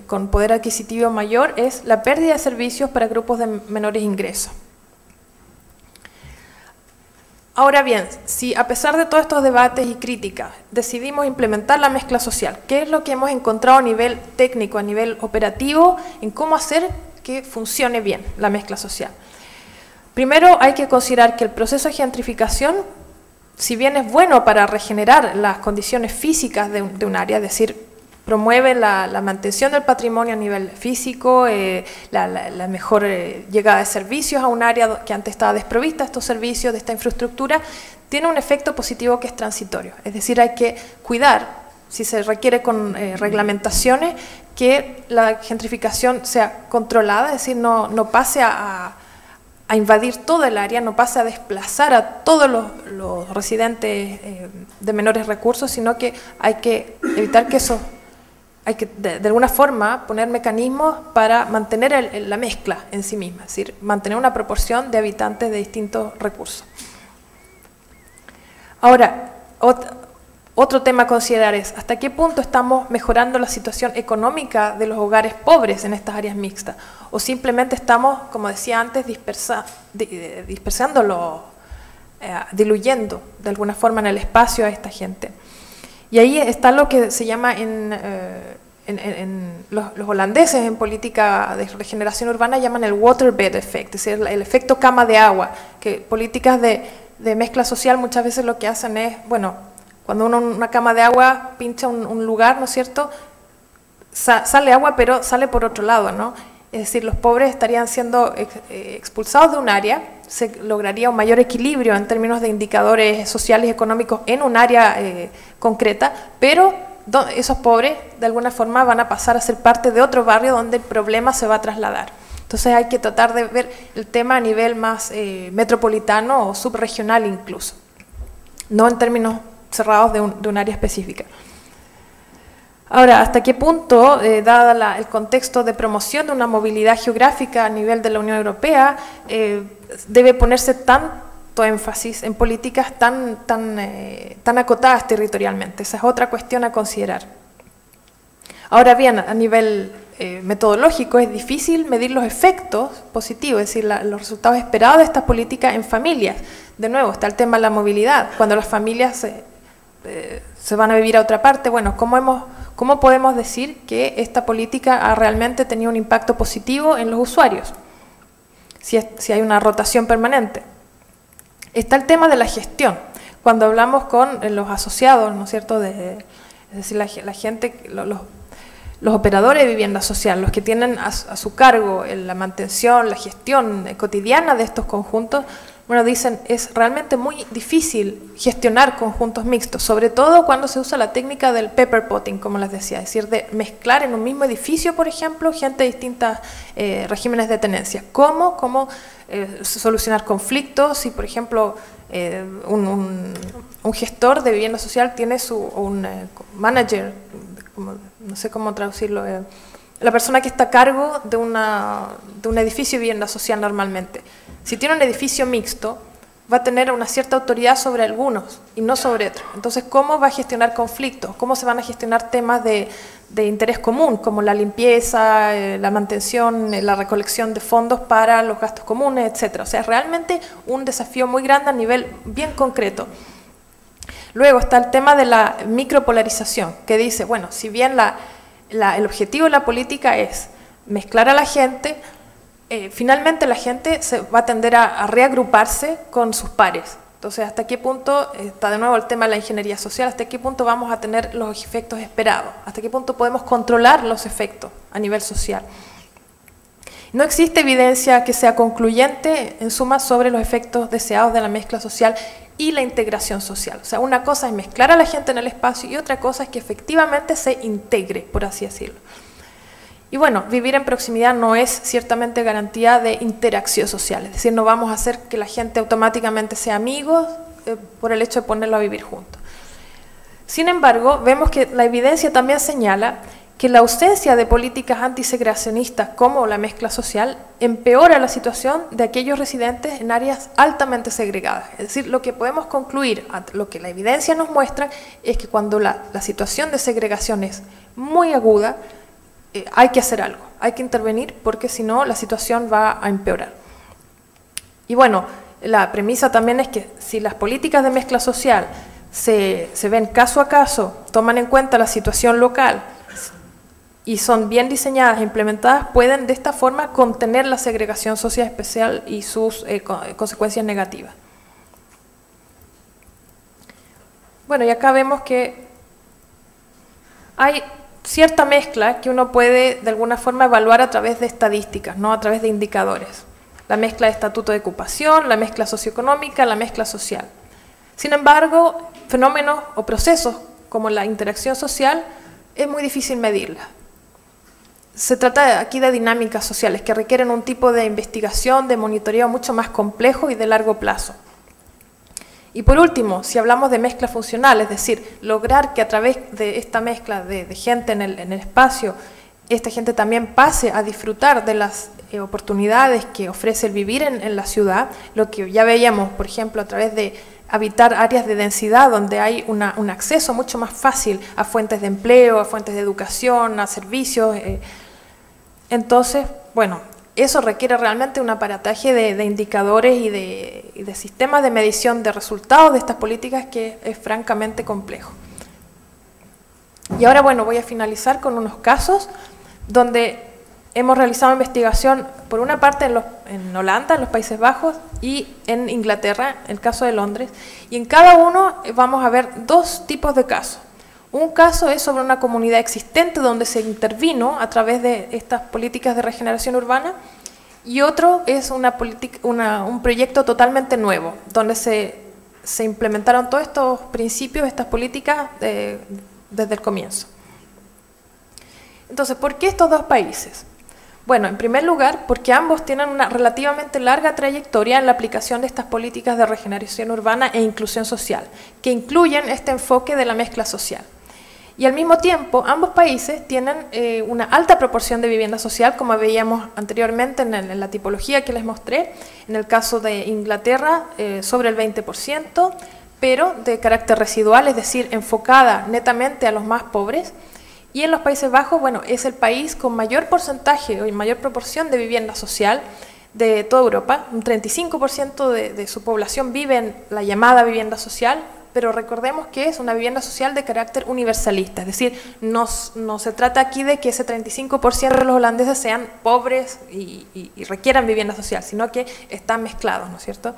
con poder adquisitivo mayor es la pérdida de servicios para grupos de menores ingresos. Ahora bien, si a pesar de todos estos debates y críticas decidimos implementar la mezcla social, ¿qué es lo que hemos encontrado a nivel técnico, a nivel operativo, en cómo hacer que funcione bien la mezcla social? Primero hay que considerar que el proceso de gentrificación, si bien es bueno para regenerar las condiciones físicas de un área, es decir, promueve la mantención del patrimonio a nivel físico, la mejor llegada de servicios a un área que antes estaba desprovista de estos servicios, de esta infraestructura, tiene un efecto positivo que es transitorio. Es decir, hay que cuidar, si se requiere con reglamentaciones, que la gentrificación sea controlada, es decir, no pase a invadir todo el área, no pase a desplazar a todos los residentes de menores recursos, sino que hay que evitar que eso, hay que de alguna forma poner mecanismos para mantener la mezcla en sí misma, es decir, mantener una proporción de habitantes de distintos recursos. Ahora, otro tema a considerar es hasta qué punto estamos mejorando la situación económica de los hogares pobres en estas áreas mixtas, o simplemente estamos, como decía antes, dispersándolo, diluyendo de alguna forma en el espacio a esta gente. Y ahí está lo que se llama los holandeses en política de regeneración urbana llaman el waterbed effect, es decir, el efecto cama de agua, que políticas de mezcla social muchas veces lo que hacen es, bueno, cuando una cama de agua pincha un lugar, ¿no es cierto?, sale agua, pero sale por otro lado, ¿no? Es decir, los pobres estarían siendo expulsados de un área, se lograría un mayor equilibrio en términos de indicadores sociales y económicos en un área concreta, pero esos pobres de alguna forma van a pasar a ser parte de otro barrio donde el problema se va a trasladar. Entonces hay que tratar de ver el tema a nivel más metropolitano o subregional incluso, no en términos cerrados de un área específica. Ahora, ¿hasta qué punto, dada el contexto de promoción de una movilidad geográfica a nivel de la Unión Europea, debe ponerse tanto énfasis en políticas tan acotadas territorialmente? Esa es otra cuestión a considerar. Ahora bien, a nivel metodológico es difícil medir los efectos positivos, es decir, los resultados esperados de estas políticas en familias. De nuevo, está el tema de la movilidad. Cuando las familias se van a vivir a otra parte, bueno, ¿cómo podemos decir que esta política ha realmente tenido un impacto positivo en los usuarios? Si hay una rotación permanente. Está el tema de la gestión. Cuando hablamos con los asociados, ¿no es cierto?, es decir, la gente, los operadores de vivienda social, los que tienen a su cargo la mantención, la gestión cotidiana de estos conjuntos, bueno, dicen, es realmente muy difícil gestionar conjuntos mixtos, sobre todo cuando se usa la técnica del pepper potting, como les decía, es decir, de mezclar en un mismo edificio, por ejemplo, gente de distintos regímenes de tenencia. ¿Cómo solucionar conflictos? Si, por ejemplo, un gestor de vivienda social tiene un manager, no sé cómo traducirlo, la persona que está a cargo de un edificio de vivienda social normalmente. Si tiene un edificio mixto, va a tener una cierta autoridad sobre algunos y no sobre otros. Entonces, ¿cómo va a gestionar conflictos? ¿Cómo se van a gestionar temas de interés común, como la limpieza, la mantención, la recolección de fondos para los gastos comunes, etcétera? O sea, es realmente un desafío muy grande a nivel bien concreto. Luego está el tema de la micropolarización, que dice, bueno, si bien el objetivo de la política es mezclar a la gente, finalmente la gente va a tender a reagruparse con sus pares. Entonces, ¿hasta qué punto está de nuevo el tema de la ingeniería social? ¿Hasta qué punto vamos a tener los efectos esperados? ¿Hasta qué punto podemos controlar los efectos a nivel social? No existe evidencia que sea concluyente, en suma, sobre los efectos deseados de la mezcla social y la integración social. O sea, una cosa es mezclar a la gente en el espacio y otra cosa es que efectivamente se integre, por así decirlo. Y bueno, vivir en proximidad no es ciertamente garantía de interacción social, es decir, no vamos a hacer que la gente automáticamente sea amigos por el hecho de ponerlo a vivir juntos. Sin embargo, vemos que la evidencia también señala que la ausencia de políticas antisegregacionistas como la mezcla social empeora la situación de aquellos residentes en áreas altamente segregadas. Es decir, lo que podemos concluir, lo que la evidencia nos muestra, es que cuando la situación de segregación es muy aguda, hay que hacer algo, hay que intervenir porque si no la situación va a empeorar. Y bueno, la premisa también es que si las políticas de mezcla social se ven caso a caso, toman en cuenta la situación local y son bien diseñadas e implementadas, pueden de esta forma contener la segregación social especial y sus consecuencias negativas. Bueno, y acá vemos que hay cierta mezcla que uno puede de alguna forma evaluar a través de estadísticas, no a través de indicadores. La mezcla de estatuto de ocupación, la mezcla socioeconómica, la mezcla social. Sin embargo, fenómenos o procesos como la interacción social es muy difícil medirla. Se trata aquí de dinámicas sociales que requieren un tipo de investigación, de monitoreo mucho más complejo y de largo plazo. Y por último, si hablamos de mezcla funcional, es decir, lograr que a través de esta mezcla de gente en el espacio, esta gente también pase a disfrutar de las oportunidades que ofrece el vivir en la ciudad, lo que ya veíamos, por ejemplo, a través de habitar áreas de densidad donde hay un acceso mucho más fácil a fuentes de empleo, a fuentes de educación, a servicios. Entonces, bueno, eso requiere realmente un aparataje de indicadores y de sistemas de medición de resultados de estas políticas que es francamente complejo. Y ahora, bueno, voy a finalizar con unos casos donde hemos realizado investigación, por una parte en Holanda, en los Países Bajos, y en Inglaterra, el caso de Londres, y en cada uno vamos a ver dos tipos de casos. Un caso es sobre una comunidad existente donde se intervino a través de estas políticas de regeneración urbana, y otro es un proyecto totalmente nuevo, donde se implementaron todos estos principios, estas políticas desde el comienzo. Entonces, ¿por qué estos dos países? Bueno, en primer lugar, porque ambos tienen una relativamente larga trayectoria en la aplicación de estas políticas de regeneración urbana e inclusión social, que incluyen este enfoque de la mezcla social. Y al mismo tiempo, ambos países tienen una alta proporción de vivienda social, como veíamos anteriormente en la tipología que les mostré. En el caso de Inglaterra, sobre el 20%, pero de carácter residual, es decir, enfocada netamente a los más pobres. Y en los Países Bajos, bueno, es el país con mayor porcentaje y mayor proporción de vivienda social de toda Europa. Un 35% de su población vive en la llamada vivienda social, pero recordemos que es una vivienda social de carácter universalista, es decir, no se trata aquí de que ese 35% de los holandeses sean pobres y requieran vivienda social, sino que están mezclados, ¿no es cierto?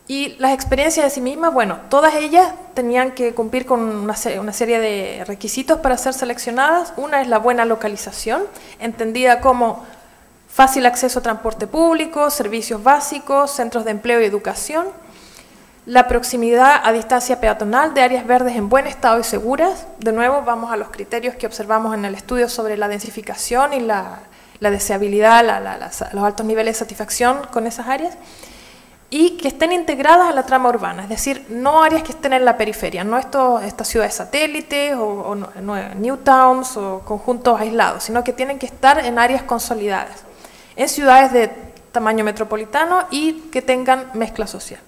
Y las experiencias de sí mismas, bueno, todas ellas tenían que cumplir con una serie de requisitos para ser seleccionadas. Una es la buena localización, entendida como fácil acceso a transporte público, servicios básicos, centros de empleo y educación. La proximidad a distancia peatonal de áreas verdes en buen estado y seguras. De nuevo, vamos a los criterios que observamos en el estudio sobre la densificación y la deseabilidad, los altos niveles de satisfacción con esas áreas. Y que estén integradas a la trama urbana, es decir, no áreas que estén en la periferia, no estas ciudades satélites o new towns o conjuntos aislados, sino que tienen que estar en áreas consolidadas, en ciudades de tamaño metropolitano y que tengan mezcla social.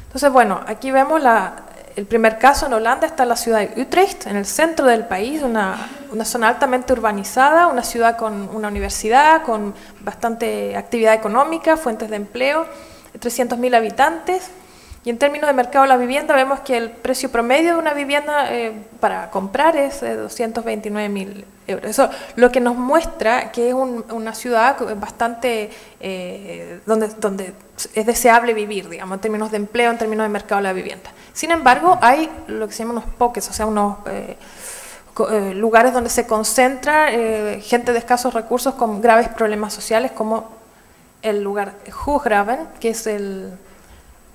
Entonces, bueno, aquí vemos el primer caso en Holanda, está la ciudad de Utrecht, en el centro del país, una zona altamente urbanizada, una ciudad con una universidad, con bastante actividad económica, fuentes de empleo, 300.000 habitantes. Y en términos de mercado de la vivienda, vemos que el precio promedio de una vivienda para comprar es de 229.000 euros. Eso lo que nos muestra que es una ciudad bastante donde es deseable vivir, digamos, en términos de empleo, en términos de mercado de la vivienda. Sin embargo, hay lo que se llama unos pockets, o sea, unos lugares donde se concentra gente de escasos recursos con graves problemas sociales, como el lugar Hooggraven, que es el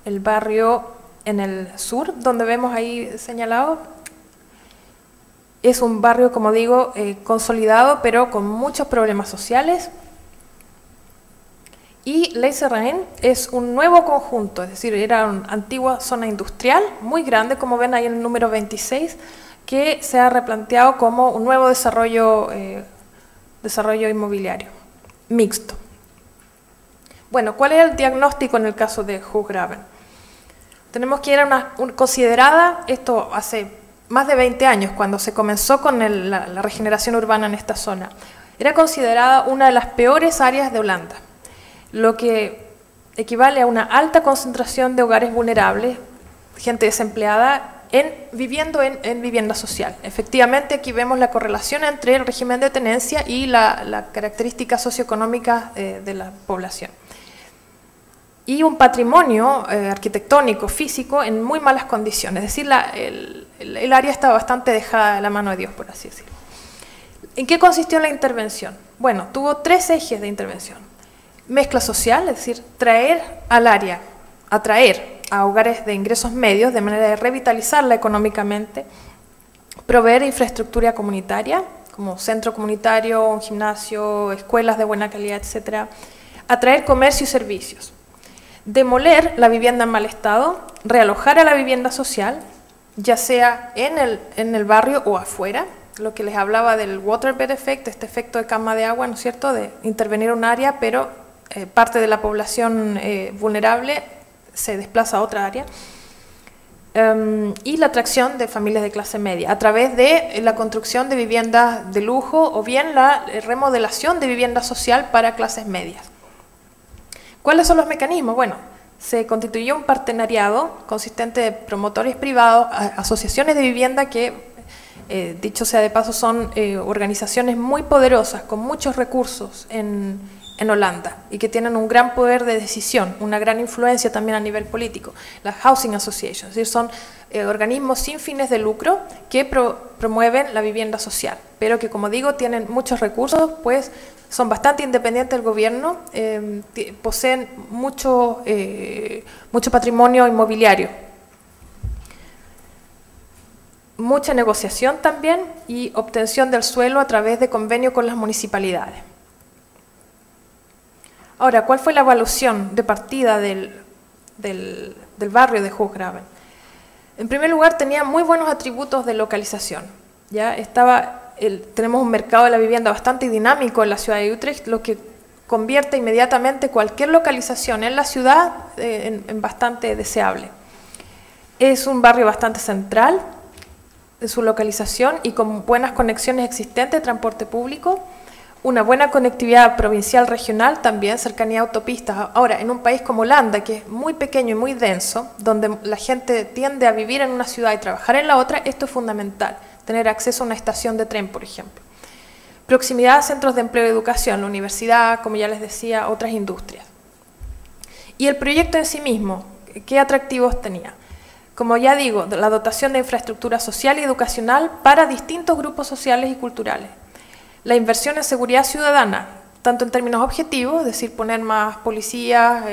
barrio en el sur, donde vemos ahí señalado. Es un barrio, como digo, consolidado, pero con muchos problemas sociales. Y Leidse-Rijn es un nuevo conjunto, es decir, era una antigua zona industrial muy grande, como ven ahí en el número 26, que se ha replanteado como un nuevo desarrollo inmobiliario, mixto. Bueno, ¿cuál era el diagnóstico en el caso de Hooggraven? Tenemos que era considerada, esto hace más de 20 años, cuando se comenzó con la regeneración urbana en esta zona, era considerada una de las peores áreas de Holanda, lo que equivale a una alta concentración de hogares vulnerables, gente desempleada, viviendo en vivienda social. Efectivamente, aquí vemos la correlación entre el régimen de tenencia y la característica socioeconómica de la población. Y un patrimonio arquitectónico, físico, en muy malas condiciones. Es decir, el área está bastante dejada de la mano de Dios, por así decirlo. ¿En qué consistió la intervención? Bueno, tuvo 3 ejes de intervención. Mezcla social, es decir, traer al área, atraer a hogares de ingresos medios de manera de revitalizarla económicamente, proveer infraestructura comunitaria, como centro comunitario, un gimnasio, escuelas de buena calidad, etc. Atraer comercio y servicios. Demoler la vivienda en mal estado, realojar a la vivienda social, ya sea en el barrio o afuera, lo que les hablaba del waterbed effect, este efecto de cama de agua, ¿no es cierto?, de intervenir un área, pero parte de la población vulnerable se desplaza a otra área, y la atracción de familias de clase media, a través de la construcción de viviendas de lujo o bien la remodelación de vivienda social para clases medias. ¿Cuáles son los mecanismos? Bueno, se constituyó un partenariado consistente de promotores privados, asociaciones de vivienda que, dicho sea de paso, son organizaciones muy poderosas, con muchos recursos en Holanda y que tienen un gran poder de decisión, una gran influencia también a nivel político. Las Housing Associations, es decir, son organismos sin fines de lucro que promueven la vivienda social, pero que, como digo, tienen muchos recursos, pues son bastante independientes del gobierno, poseen mucho mucha negociación también y obtención del suelo a través de convenio con las municipalidades. Ahora, ¿cuál fue la evaluación de partida del barrio de Hooggraven? En primer lugar, tenía muy buenos atributos de localización. ¿Ya? Tenemos un mercado de la vivienda bastante dinámico en la ciudad de Utrecht, lo que convierte inmediatamente cualquier localización en la ciudad en bastante deseable. Es un barrio bastante central de su localización y con buenas conexiones existentes de transporte público, una buena conectividad provincial, regional, también cercanía a autopistas. Ahora, en un país como Holanda, que es muy pequeño y muy denso, donde la gente tiende a vivir en una ciudad y trabajar en la otra, esto es fundamental, tener acceso a una estación de tren, por ejemplo. Proximidad a centros de empleo y educación, la universidad, como ya les decía, otras industrias. Y el proyecto en sí mismo, ¿qué atractivos tenía? Como ya digo, la dotación de infraestructura social y educacional para distintos grupos sociales y culturales. La inversión en seguridad ciudadana, tanto en términos objetivos, es decir, poner más policías,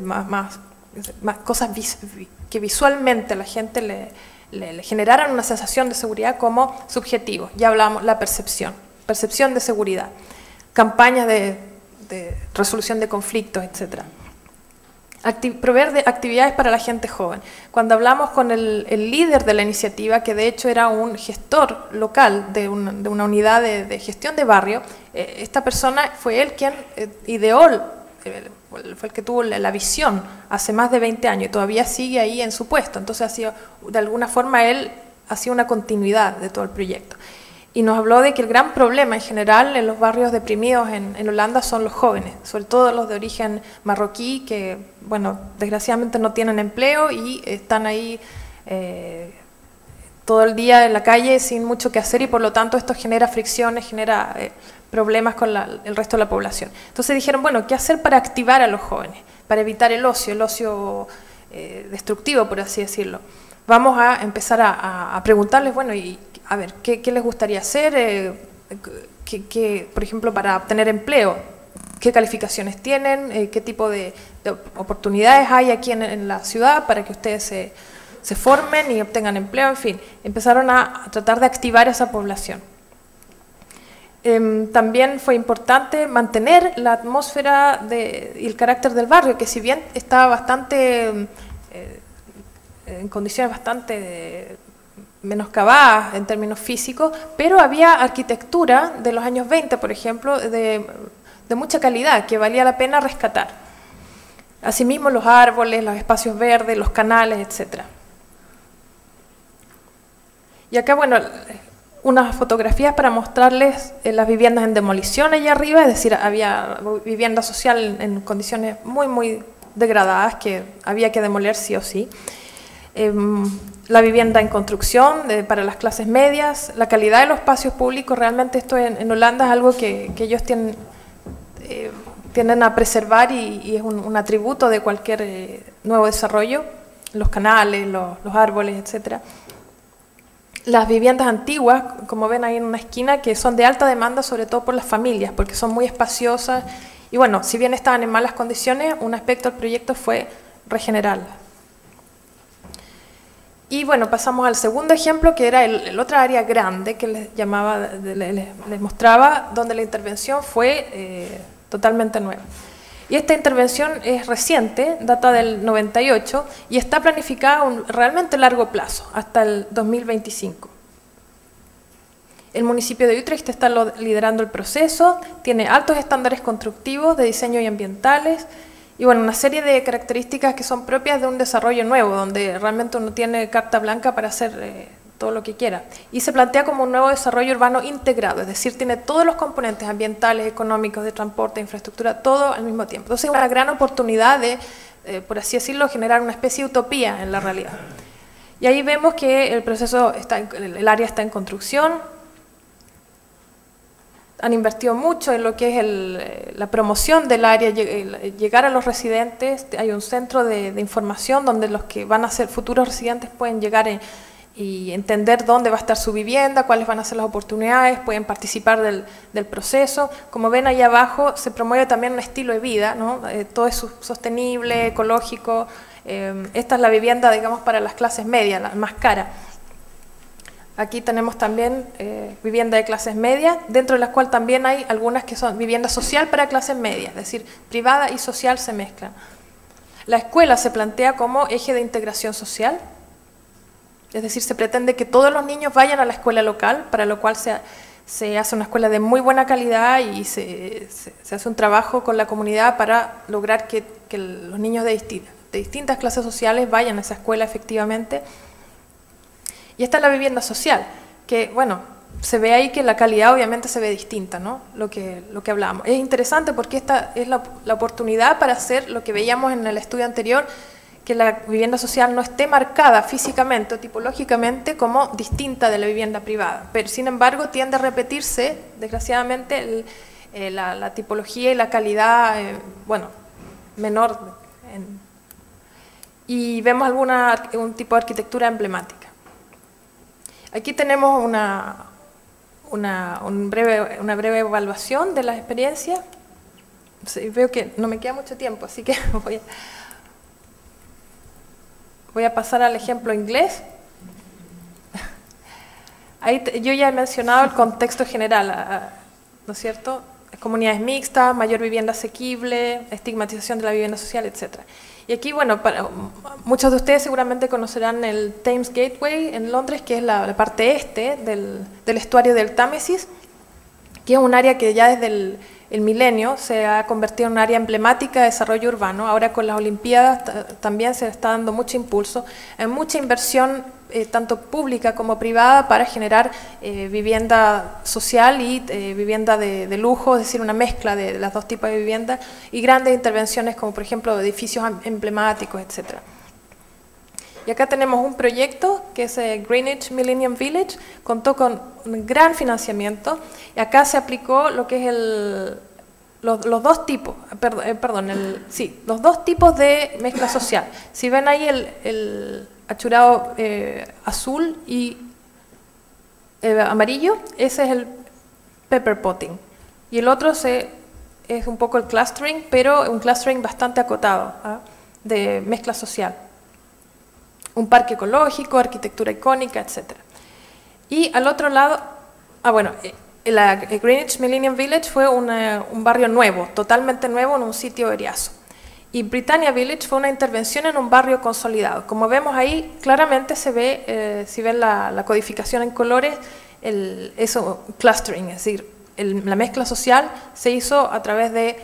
más cosas que visualmente a la gente le generaran una sensación de seguridad, como subjetivos. Ya hablamos, la percepción de seguridad, campañas de resolución de conflictos, etc. Proveer de actividades para la gente joven. Cuando hablamos con el líder de la iniciativa, que de hecho era un gestor local de una unidad de gestión de barrio, esta persona fue él quien ideó, fue el que tuvo la visión hace más de 20 años y todavía sigue ahí en su puesto. Entonces, de alguna forma, él hacía una continuidad de todo el proyecto. Y nos habló de que el gran problema en general en los barrios deprimidos en Holanda son los jóvenes, sobre todo los de origen marroquí, que, bueno, desgraciadamente no tienen empleo y están ahí todo el día en la calle sin mucho que hacer, y por lo tanto esto genera fricciones, genera problemas con el resto de la población. Entonces dijeron, bueno, ¿qué hacer para activar a los jóvenes? Para evitar el ocio destructivo, por así decirlo. Vamos a empezar a preguntarles, bueno, y a ver, ¿qué les gustaría hacer? Por ejemplo, para obtener empleo, ¿qué calificaciones tienen? ¿Qué tipo de oportunidades hay aquí en la ciudad para que ustedes se formen y obtengan empleo? En fin, empezaron a tratar de activar esa población. También fue importante mantener la atmósfera y el carácter del barrio, que si bien estaba bastante en condiciones bastante menoscabadas en términos físicos, pero había arquitectura de los años 20, por ejemplo, de mucha calidad, que valía la pena rescatar. Asimismo, los árboles, los espacios verdes, los canales, etc. Y acá, bueno, unas fotografías para mostrarles las viviendas en demolición allá arriba, es decir, había vivienda social en condiciones muy, muy degradadas que había que demoler sí o sí. La vivienda en construcción para las clases medias, la calidad de los espacios públicos. Realmente esto en Holanda es algo que ellos tienden a preservar y es un atributo de cualquier nuevo desarrollo, los canales, los árboles, etc. Las viviendas antiguas, como ven ahí en una esquina, que son de alta demanda sobre todo por las familias, porque son muy espaciosas y bueno, si bien estaban en malas condiciones, un aspecto del proyecto fue regenerarlas. Y bueno, pasamos al segundo ejemplo, que era el otro área grande que les mostraba, donde la intervención fue totalmente nueva. Y esta intervención es reciente, data del 98, y está planificada a realmente largo plazo, hasta el 2025. El municipio de Utrecht está liderando el proceso, tiene altos estándares constructivos, de diseño y ambientales, y bueno, una serie de características que son propias de un desarrollo nuevo, donde realmente uno tiene carta blanca para hacer todo lo que quiera. Y se plantea como un nuevo desarrollo urbano integrado, es decir, tiene todos los componentes ambientales, económicos, de transporte, infraestructura, todo al mismo tiempo. Entonces es una gran oportunidad de, por así decirlo, generar una especie de utopía en la realidad. Y ahí vemos que el proceso, el área está en construcción. Han invertido mucho en lo que es la promoción del área, llegar a los residentes. Hay un centro de información donde los que van a ser futuros residentes pueden llegar y entender dónde va a estar su vivienda, cuáles van a ser las oportunidades, pueden participar del proceso. Como ven ahí abajo, se promueve también un estilo de vida, ¿no? Todo es sostenible, ecológico. Esta es la vivienda, digamos, para las clases medias, la más cara. aquí tenemos también vivienda de clases medias, dentro de las cuales también hay algunas que son vivienda social para clases medias, es decir, privada y social se mezclan. La escuela se plantea como eje de integración social, es decir, se pretende que todos los niños vayan a la escuela local, para lo cual se hace una escuela de muy buena calidad y se hace un trabajo con la comunidad para lograr que los niños de distintas clases sociales vayan a esa escuela efectivamente. Y esta es la vivienda social, que bueno, se ve ahí que la calidad obviamente se ve distinta, ¿no? Lo que hablábamos. Es interesante porque esta es la oportunidad para hacer lo que veíamos en el estudio anterior, que la vivienda social no esté marcada físicamente o tipológicamente como distinta de la vivienda privada, pero sin embargo tiende a repetirse, desgraciadamente, la tipología y la calidad, bueno, menor. Y vemos un tipo de arquitectura emblemática. Aquí tenemos una breve evaluación de la experiencia. Sí, veo que no me queda mucho tiempo, así que voy a pasar al ejemplo inglés. Ahí yo ya he mencionado el contexto general, ¿no es cierto? Comunidades mixtas, mayor vivienda asequible, estigmatización de la vivienda social, etc. Y aquí, bueno, muchos de ustedes seguramente conocerán el Thames Gateway en Londres, que es la parte este del estuario del Támesis, que es un área que ya desde el milenio se ha convertido en un área emblemática de desarrollo urbano. Ahora con las Olimpiadas también se está dando mucho impulso, hay mucha inversión tanto pública como privada para generar vivienda social y vivienda de lujo, es decir, una mezcla de los dos tipos de vivienda y grandes intervenciones como por ejemplo edificios emblemáticos, etc. Y acá tenemos un proyecto que es Greenwich Millennium Village, contó con un gran financiamiento y acá se aplicó lo que es los dos tipos, los dos tipos de mezcla social. Si ven ahí el achurado azul y amarillo, ese es el pepper potting. Y el otro es un poco el clustering, pero un clustering bastante acotado, de mezcla social. Un parque ecológico, arquitectura icónica, etc. Y al otro lado, el Greenwich Millennium Village fue un barrio nuevo, totalmente nuevo en un sitio eriazo. Y Britannia Village fue una intervención en un barrio consolidado. Como vemos ahí, claramente se ve, si ven la codificación en colores, eso clustering, es decir, la mezcla social se hizo a través de,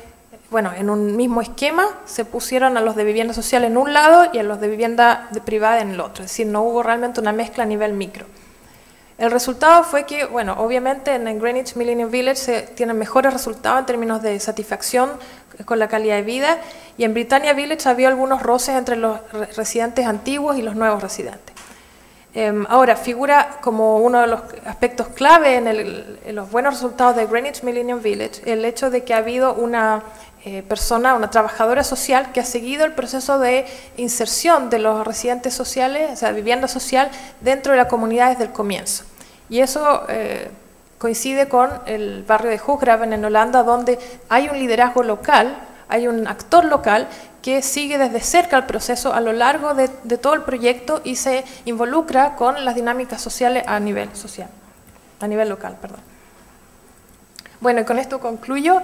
bueno, en un mismo esquema se pusieron a los de vivienda social en un lado y a los de vivienda privada en el otro, es decir, no hubo realmente una mezcla a nivel micro. El resultado fue que, bueno, obviamente en el Greenwich Millennium Village se tienen mejores resultados en términos de satisfacción con la calidad de vida, y en Britannia Village había algunos roces entre los residentes antiguos y los nuevos residentes. Ahora, figura como uno de los aspectos clave en los buenos resultados de Greenwich Millennium Village el hecho de que ha habido una una trabajadora social que ha seguido el proceso de inserción de los residentes sociales, o sea, vivienda social, dentro de la comunidad desde el comienzo. Y eso coincide con el barrio de Hooggraven en Holanda, donde hay un liderazgo local, hay un actor local que sigue desde cerca el proceso a lo largo de todo el proyecto y se involucra con las dinámicas sociales a nivel local, perdón. Bueno, y con esto concluyo.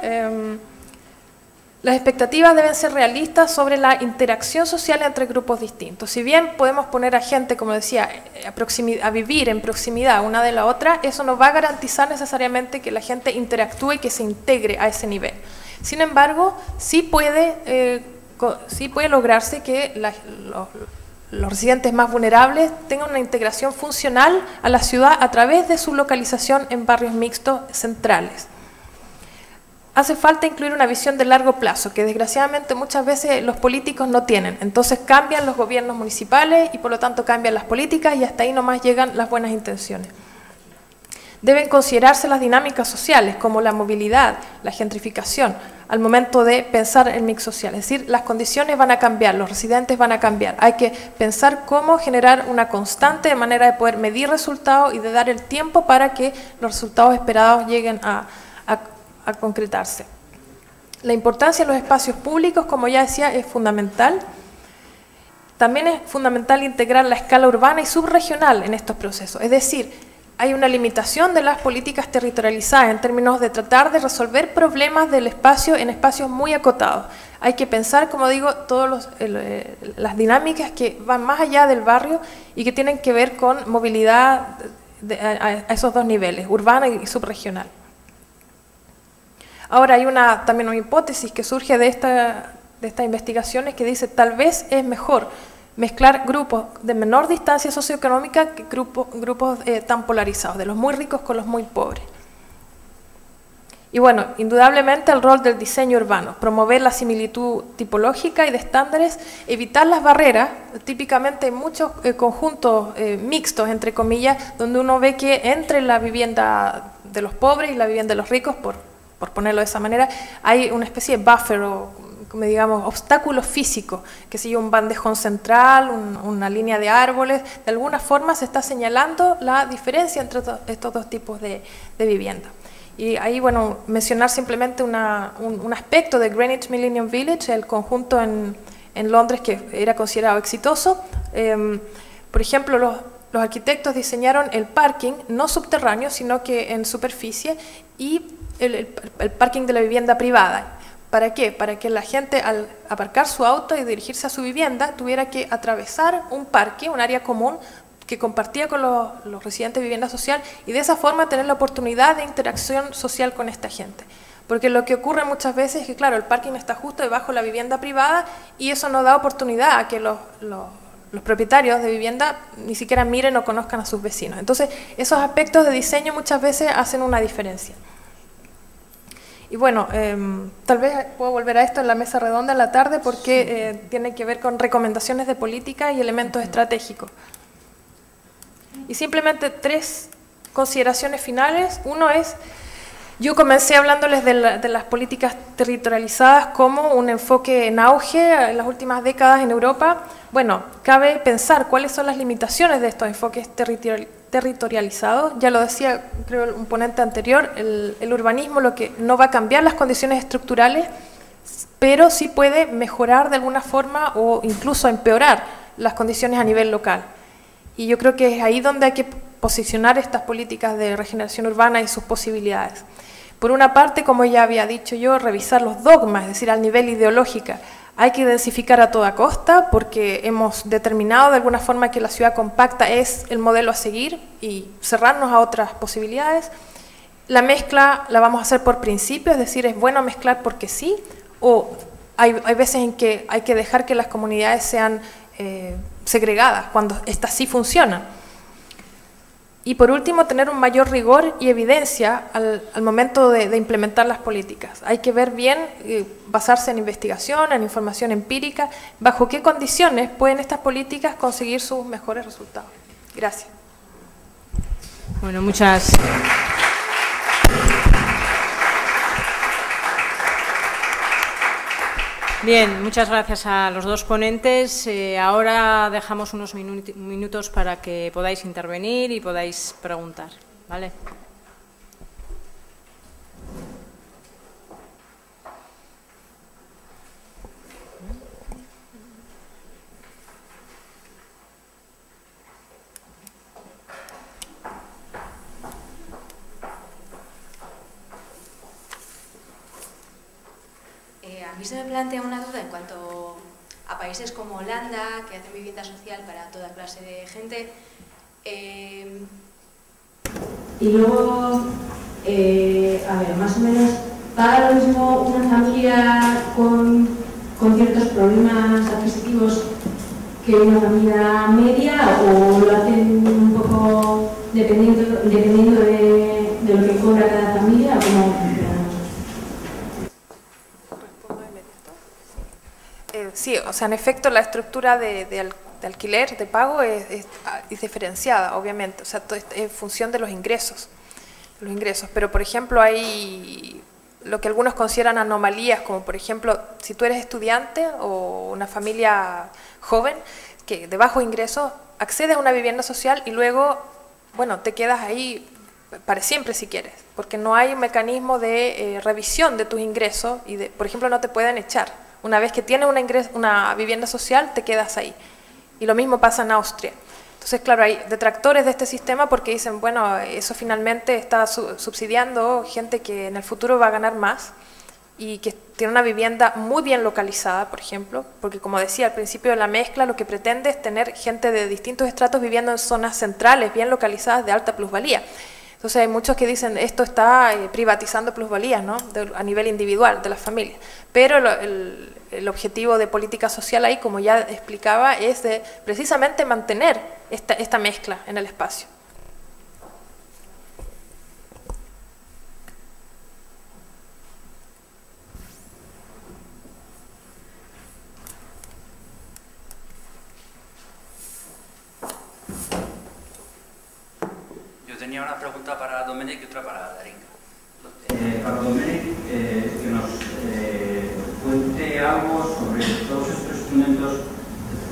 Las expectativas deben ser realistas sobre la interacción social entre grupos distintos. Si bien podemos poner a gente, como decía, a vivir en proximidad una de la otra, eso no va a garantizar necesariamente que la gente interactúe y que se integre a ese nivel. Sin embargo, sí puede lograrse que los residentes más vulnerables tengan una integración funcional a la ciudad a través de su localización en barrios mixtos centrales. Hace falta incluir una visión de largo plazo, que desgraciadamente muchas veces los políticos no tienen. Entonces cambian los gobiernos municipales y por lo tanto cambian las políticas y hasta ahí nomás llegan las buenas intenciones. Deben considerarse las dinámicas sociales como la movilidad, la gentrificación, al momento de pensar el mix social. Es decir, las condiciones van a cambiar, los residentes van a cambiar. Hay que pensar cómo generar una constante de manera de poder medir resultados y de dar el tiempo para que los resultados esperados lleguen a concretarse. La importancia de los espacios públicos, como ya decía, es fundamental. También es fundamental integrar la escala urbana y subregional en estos procesos. Es decir, hay una limitación de las políticas territorializadas en términos de tratar de resolver problemas del espacio en espacios muy acotados. Hay que pensar, como digo, todas las dinámicas que van más allá del barrio y que tienen que ver con movilidad a esos dos niveles, urbana y subregional. Ahora hay también una hipótesis que surge de estas investigaciones que dice tal vez es mejor mezclar grupos de menor distancia socioeconómica que grupos tan polarizados, de los muy ricos con los muy pobres. Y bueno, indudablemente el rol del diseño urbano, promover la similitud tipológica y de estándares, evitar las barreras, típicamente hay muchos conjuntos mixtos, entre comillas, donde uno ve que entre la vivienda de los pobres y la vivienda de los ricos, por ponerlo de esa manera, hay una especie de buffer o, como digamos, obstáculos físicos, que si un bandejón central, una línea de árboles, de alguna forma se está señalando la diferencia entre estos dos tipos de vivienda. Y ahí, bueno, mencionar simplemente un aspecto de Greenwich Millennium Village, el conjunto en Londres que era considerado exitoso. Por ejemplo, los arquitectos diseñaron el parking, no subterráneo, sino que en superficie, y el parking de la vivienda privada. ¿Para qué? Para que la gente al aparcar su auto y dirigirse a su vivienda tuviera que atravesar un parque, un área común, que compartía con los residentes de vivienda social y de esa forma tener la oportunidad de interacción social con esta gente. Porque lo que ocurre muchas veces es que, claro, el parking está justo debajo de la vivienda privada y eso no da oportunidad a que los propietarios de vivienda ni siquiera miren o conozcan a sus vecinos. Entonces, esos aspectos de diseño muchas veces hacen una diferencia. Y bueno, tal vez puedo volver a esto en la mesa redonda en la tarde porque tiene que ver con recomendaciones de política y elementos estratégicos. Y simplemente 3 consideraciones finales. Uno es, yo comencé hablándoles de las políticas territorializadas como un enfoque en auge en las últimas décadas en Europa. Bueno, cabe pensar cuáles son las limitaciones de estos enfoques territorializados. Ya lo decía, creo, un ponente anterior, el urbanismo lo que no va a cambiar las condiciones estructurales, pero sí puede mejorar de alguna forma o incluso empeorar las condiciones a nivel local. Y yo creo que es ahí donde hay que posicionar estas políticas de regeneración urbana y sus posibilidades. Por una parte, como ya había dicho yo, revisar los dogmas, es decir, al nivel ideológico. Hay que densificar a toda costa porque hemos determinado de alguna forma que la ciudad compacta es el modelo a seguir y cerrarnos a otras posibilidades. La mezcla la vamos a hacer por principio, es decir, es bueno mezclar porque sí, o hay veces en que hay que dejar que las comunidades sean segregadas, cuando estas sí funcionan. Y por último, tener un mayor rigor y evidencia al momento de implementar las políticas. Hay que ver bien, basarse en investigación, en información empírica, bajo qué condiciones pueden estas políticas conseguir sus mejores resultados. Gracias. Bueno, muchas... Bien, muchas gracias a los dos ponentes. Ahora dejamos unos minutos para que podáis intervenir y podáis preguntar, ¿vale? A mí se me plantea una duda en cuanto a países como Holanda, que hacen vivienda social para toda clase de gente. Y luego, a ver, más o menos, ¿paga lo mismo una familia con ciertos problemas adquisitivos que una familia media, o lo hacen un poco dependiendo de lo que cobra cada familia, o cómo funciona? Sí, o sea, en efecto la estructura de alquiler, de pago, es diferenciada, obviamente, o sea, todo es en función de los ingresos. Pero, por ejemplo, hay lo que algunos consideran anomalías, como por ejemplo, si tú eres estudiante o una familia joven, que de bajos ingresos, accedes a una vivienda social y luego, bueno, te quedas ahí para siempre si quieres, porque no hay un mecanismo de revisión de tus ingresos y, por ejemplo, no te pueden echar. Una vez que tienes una vivienda social, te quedas ahí. Y lo mismo pasa en Austria. Entonces, claro, hay detractores de este sistema porque dicen, bueno, eso finalmente está subsidiando gente que en el futuro va a ganar más y que tiene una vivienda muy bien localizada, por ejemplo, porque como decía al principio de la mezcla, lo que pretende es tener gente de distintos estratos viviendo en zonas centrales, bien localizadas, de alta plusvalía. Entonces hay muchos que dicen, esto está privatizando plusvalías, ¿no? A nivel individual, de las familias. Pero el objetivo de política social ahí, como ya explicaba, es de precisamente mantener esta mezcla en el espacio. Yo tenía una pregunta para Domènec y otra para Darinka. Para Domènec, que nos cuente algo sobre todos estos instrumentos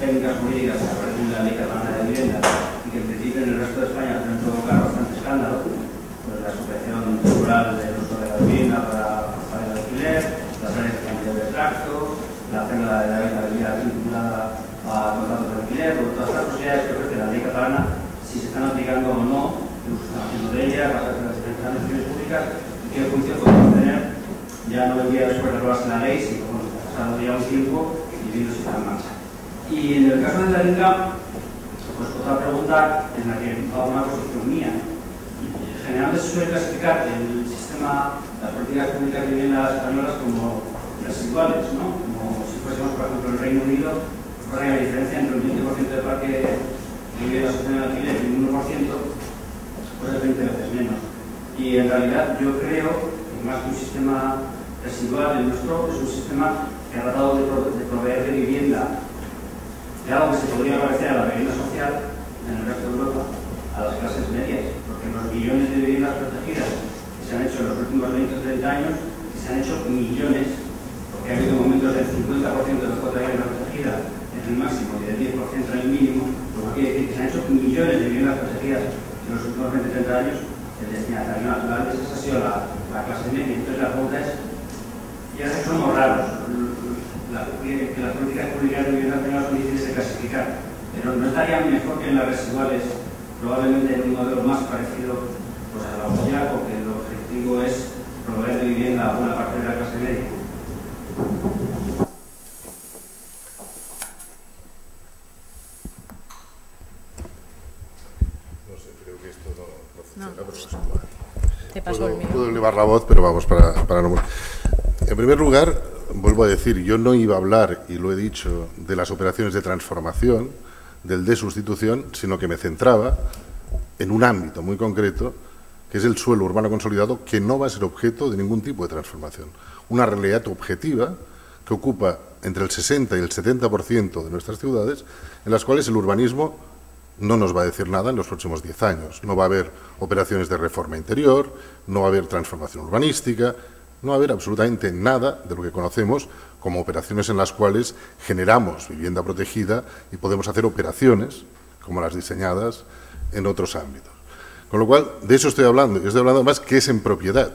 técnicas jurídicas que aparecen en la Ley Catalana de Vivienda y que en principio en el resto de España pueden provocar bastante escándalo, pues la supresión temporal del uso de la vivienda para el alquiler, las áreas de cambio de tracto, la regla de la venta de vida vinculada a contratos de alquiler, todas estas posibilidades que ofrece la Ley Catalana, si se están aplicando o no, qué uso están haciendo de ellas, las diferentes administraciones públicas y qué función podemos tener, ya no el día después de aprobarse la ley, sino bueno, pasado ya un tiempo y viendo si está en marcha. Y en el caso de Darinka, pues otra pregunta en la que hago una posición mía. Generalmente se suele clasificar el sistema, las políticas públicas de vivienda españolas como residuales, ¿no? Como si fuésemos, por ejemplo, el Reino Unido, pues hay la diferencia entre un 20% de parque de vivienda social en alquiler y un 1%, pues es 20 veces menos. Y en realidad yo creo que más que un sistema residual, el nuestro es un sistema que ha tratado de proveer de vivienda, de algo que se podría parecer a la vivienda social en el resto de Europa, a las clases medias, porque los millones de viviendas protegidas que se han hecho en los últimos 20 o 30 años, que se han hecho millones, porque ha habido momentos del 50% de la cuota de vivienda protegida en el máximo y del 10% en el mínimo, lo que quiere decir que se han hecho millones de viviendas protegidas en los últimos 20 o 30 años. El destinatario natural, esa ha sido la clase media. Entonces la pregunta es, ya sé que somos raros, que las políticas públicas de vivienda españolas son difíciles de clasificar, pero no estarían mejor que en las residuales, probablemente en un modelo más parecido pues, a la OIA, porque el objetivo es proveer de vivienda a buena parte de la clase media. Te paso el mío. Puedo elevar la voz, pero vamos para no... En primer lugar, vuelvo a decir, yo no iba a hablar, y lo he dicho, de las operaciones de transformación, del de sustitución, sino que me centraba en un ámbito muy concreto, que es el suelo urbano consolidado, que no va a ser objeto de ningún tipo de transformación. Una realidad objetiva que ocupa entre el 60 y el 70% de nuestras ciudades, en las cuales el urbanismo no nos va a decir nada en los próximos 10 años. No va a haber operaciones de reforma interior, no va a haber transformación urbanística, no va a haber absolutamente nada de lo que conocemos como operaciones en las cuales generamos vivienda protegida y podemos hacer operaciones como las diseñadas en otros ámbitos. Con lo cual, de eso estoy hablando. Y estoy hablando además que es en propiedad.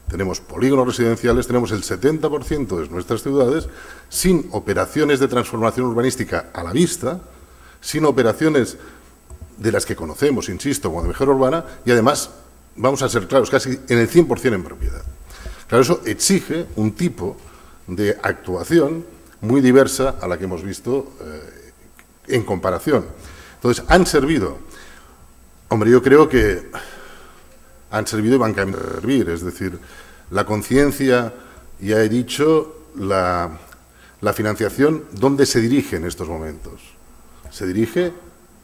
Tenemos polígonos residenciales, tenemos el 70% de nuestras ciudades sin operaciones de transformación urbanística a la vista, sin operaciones de las que conocemos, insisto, como de mejora urbana, y además, vamos a ser claros, casi en el 100% en propiedad. Claro, eso exige un tipo de actuación muy diversa a la que hemos visto en comparación. Entonces, han servido, hombre, yo creo que han servido y van a servir, es decir, la conciencia, ya he dicho, la financiación, ¿dónde se dirige en estos momentos? Se dirige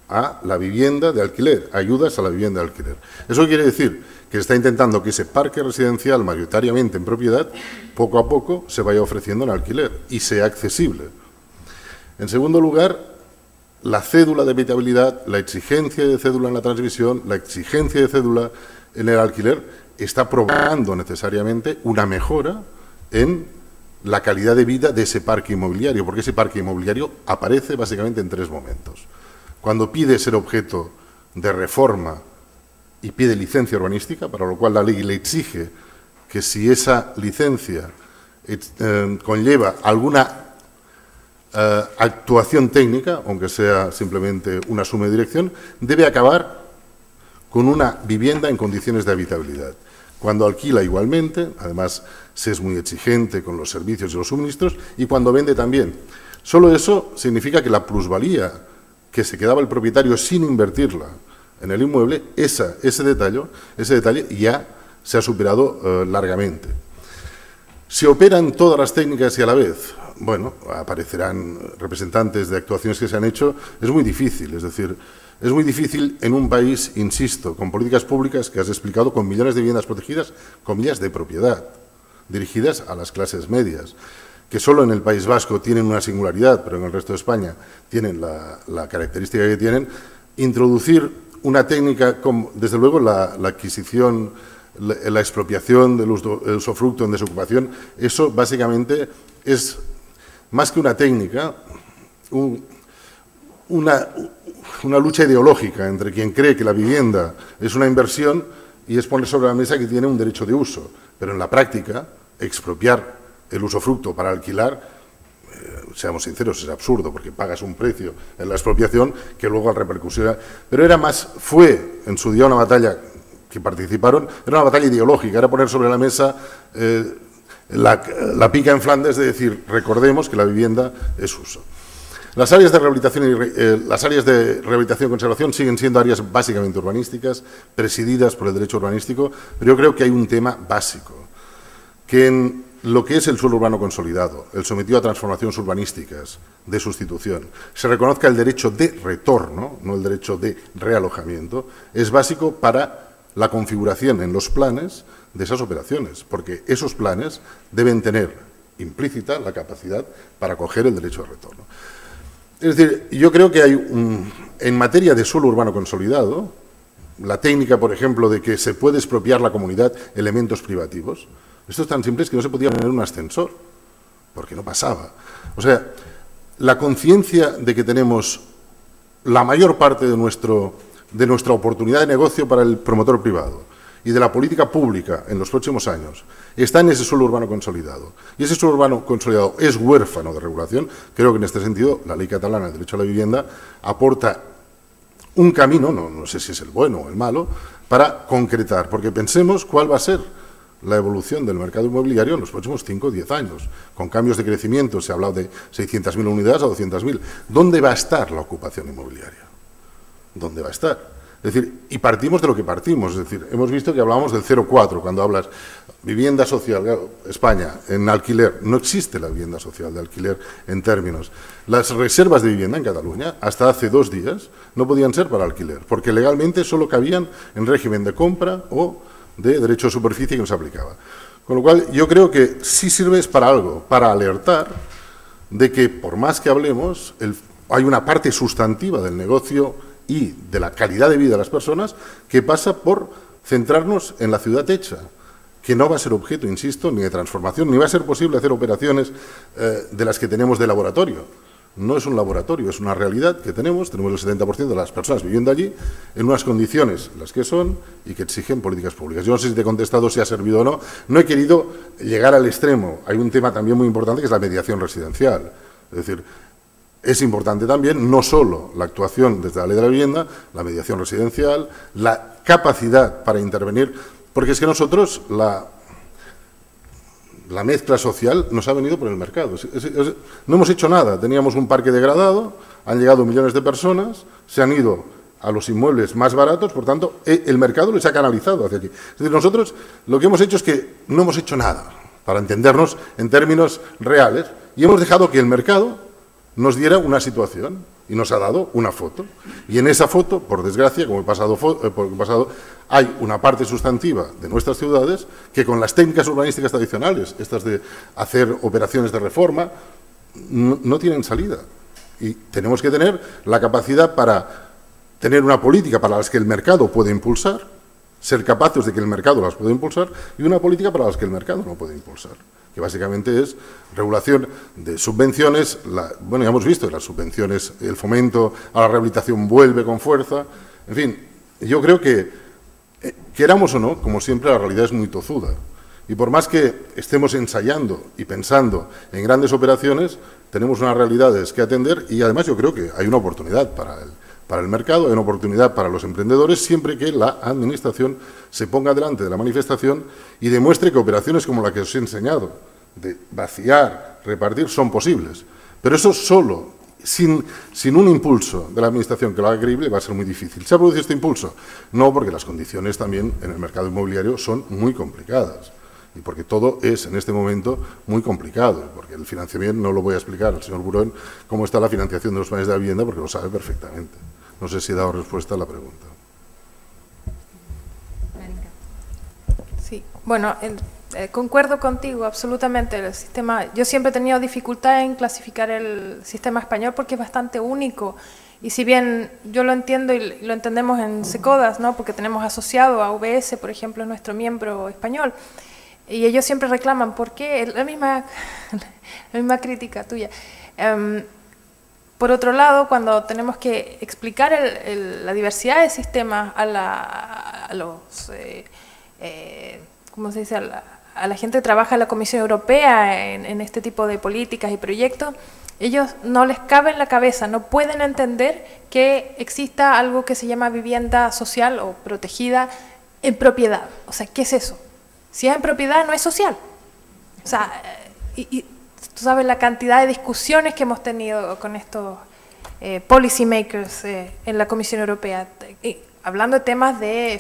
a la vivienda de alquiler, ayudas a la vivienda de alquiler. Eso quiere decir que se está intentando que ese parque residencial, mayoritariamente en propiedad, poco a poco se vaya ofreciendo en alquiler y sea accesible. En segundo lugar, la cédula de habitabilidad, la exigencia de cédula en la transmisión, la exigencia de cédula en el alquiler, está provocando necesariamente una mejora en la calidad de vida de ese parque inmobiliario, porque ese parque inmobiliario aparece básicamente en 3 momentos. Cuando pide ser objeto de reforma y pide licencia urbanística, para lo cual la ley le exige que si esa licencia conlleva alguna actuación técnica, aunque sea simplemente una suma de dirección, debe acabar con una vivienda en condiciones de habitabilidad. Cuando alquila igualmente, además se es muy exigente con los servicios y los suministros, y cuando vende también. Solo eso significa que la plusvalía que se quedaba el propietario sin invertirla en el inmueble, ese detalle ya se ha superado largamente. ¿Se operan todas las técnicas y a la vez? Bueno, aparecerán representantes de actuaciones que se han hecho. Es muy difícil, es decir, es muy difícil en un país, insisto, con políticas públicas que has explicado, con millones de viviendas protegidas, comillas, de propiedad, dirigidas a las clases medias, que solo en el País Vasco tienen una singularidad, pero en el resto de España tienen la característica que tienen, introducir una técnica, como, desde luego, la adquisición, la expropiación del usufructo en desocupación, eso básicamente es, más que una técnica, una lucha ideológica entre quien cree que la vivienda es una inversión y es poner sobre la mesa que tiene un derecho de uso. Pero en la práctica, expropiar el usufructo para alquilar, seamos sinceros, es absurdo, porque pagas un precio en la expropiación que luego al repercusión. Pero fue en su día una batalla que participaron, era una batalla ideológica, era poner sobre la mesa la pica en Flandes de decir, recordemos que la vivienda es uso. Las áreas de rehabilitación y conservación siguen siendo áreas básicamente urbanísticas, presididas por el derecho urbanístico, pero yo creo que hay un tema básico, que en lo que es el suelo urbano consolidado, el sometido a transformaciones urbanísticas de sustitución, se reconozca el derecho de retorno, no el derecho de realojamiento, es básico para la configuración en los planes de esas operaciones, porque esos planes deben tener implícita la capacidad para acoger el derecho de retorno. Es decir, yo creo que hay, en materia de suelo urbano consolidado, la técnica, por ejemplo, de que se puede expropiar la comunidad elementos privativos, esto es tan simple que no se podía poner un ascensor, porque no pasaba. O sea, la conciencia de que tenemos la mayor parte de nuestra oportunidad de negocio para el promotor privado y de la política pública en los próximos años está en ese suelo urbano consolidado. Y ese suelo urbano consolidado es huérfano de regulación. Creo que en este sentido la Ley Catalana del Derecho a la Vivienda aporta un camino, no sé si es el bueno o el malo, para concretar, porque pensemos cuál va a ser la evolución del mercado inmobiliario en los próximos 5 o 10 años. Con cambios de crecimiento, se ha hablado de 600.000 unidades a 200.000. ¿Dónde va a estar la ocupación inmobiliaria? ¿Dónde va a estar? Es decir, y partimos de lo que partimos, es decir, hemos visto que hablábamos del 0,4 cuando hablas vivienda social, España, en alquiler, no existe la vivienda social de alquiler en términos. Las reservas de vivienda en Cataluña, hasta hace 2 días, no podían ser para alquiler, porque legalmente solo cabían en régimen de compra o de derecho de superficie que nos aplicaba. Con lo cual, yo creo que sí sirve para algo, para alertar de que, por más que hablemos, hay una parte sustantiva del negocio y de la calidad de vida de las personas que pasa por centrarnos en la ciudad hecha, que no va a ser objeto, insisto, ni de transformación, ni va a ser posible hacer operaciones de las que tenemos de laboratorio. No es un laboratorio, es una realidad que tenemos el 70% de las personas viviendo allí en unas condiciones las que son y que exigen políticas públicas. Yo no sé si te he contestado si ha servido o no, no he querido llegar al extremo. Hay un tema también muy importante que es la mediación residencial, es decir, es importante también no solo la actuación desde la Ley de la Vivienda, la mediación residencial, la capacidad para intervenir, porque es que nosotros la mezcla social nos ha venido por el mercado. No hemos hecho nada, teníamos un parque degradado, han llegado millones de personas, se han ido a los inmuebles más baratos, por tanto, el mercado les ha canalizado hacia aquí. Es decir, nosotros lo que hemos hecho es que no hemos hecho nada, para entendernos en términos reales, y hemos dejado que el mercado nos diera una situación y nos ha dado una foto. Y en esa foto, por desgracia, como he pasado, hay una parte sustantiva de nuestras ciudades que con las técnicas urbanísticas tradicionales, estas de hacer operaciones de reforma, no tienen salida. Y tenemos que tener la capacidad para tener una política para las que el mercado puede impulsar, ser capaces de que el mercado las pueda impulsar, y una política para las que el mercado no puede impulsar, que básicamente es regulación de subvenciones. Bueno, ya hemos visto, las subvenciones, el fomento a la rehabilitación vuelve con fuerza. En fin, yo creo que, queramos o no, como siempre, la realidad es muy tozuda. Y por más que estemos ensayando y pensando en grandes operaciones, tenemos unas realidades que atender y además yo creo que hay una oportunidad para el mercado, hay una oportunidad para los emprendedores siempre que la Administración se ponga delante de la manifestación y demuestre que operaciones como la que os he enseñado, de vaciar, repartir, son posibles. Pero eso solo, sin un impulso de la Administración que lo haga creíble, va a ser muy difícil. ¿Se ha producido este impulso? No, porque las condiciones también en el mercado inmobiliario son muy complicadas. Y porque todo es, en este momento, muy complicado. Porque el financiamiento, no lo voy a explicar al señor Burón cómo está la financiación de los planes de la vivienda, porque lo sabe perfectamente. No sé si he dado respuesta a la pregunta. Sí, bueno, concuerdo contigo absolutamente. El sistema, yo siempre he tenido dificultad en clasificar el sistema español porque es bastante único. Y si bien yo lo entiendo y lo entendemos en SECODAS, ¿no? Porque tenemos asociado a UBS, por ejemplo, nuestro miembro español, y ellos siempre reclaman, ¿por qué? La misma crítica tuya. Por otro lado, cuando tenemos que explicar la diversidad de sistemas a los, ¿cómo se dice?, a la gente que trabaja en la Comisión Europea en este tipo de políticas y proyectos, ellos no les cabe en la cabeza, no pueden entender que exista algo que se llama vivienda social o protegida en propiedad. O sea, ¿qué es eso? Si es en propiedad, no es social. O sea, y tú sabes la cantidad de discusiones que hemos tenido con estos policy makers en la Comisión Europea, hablando de temas de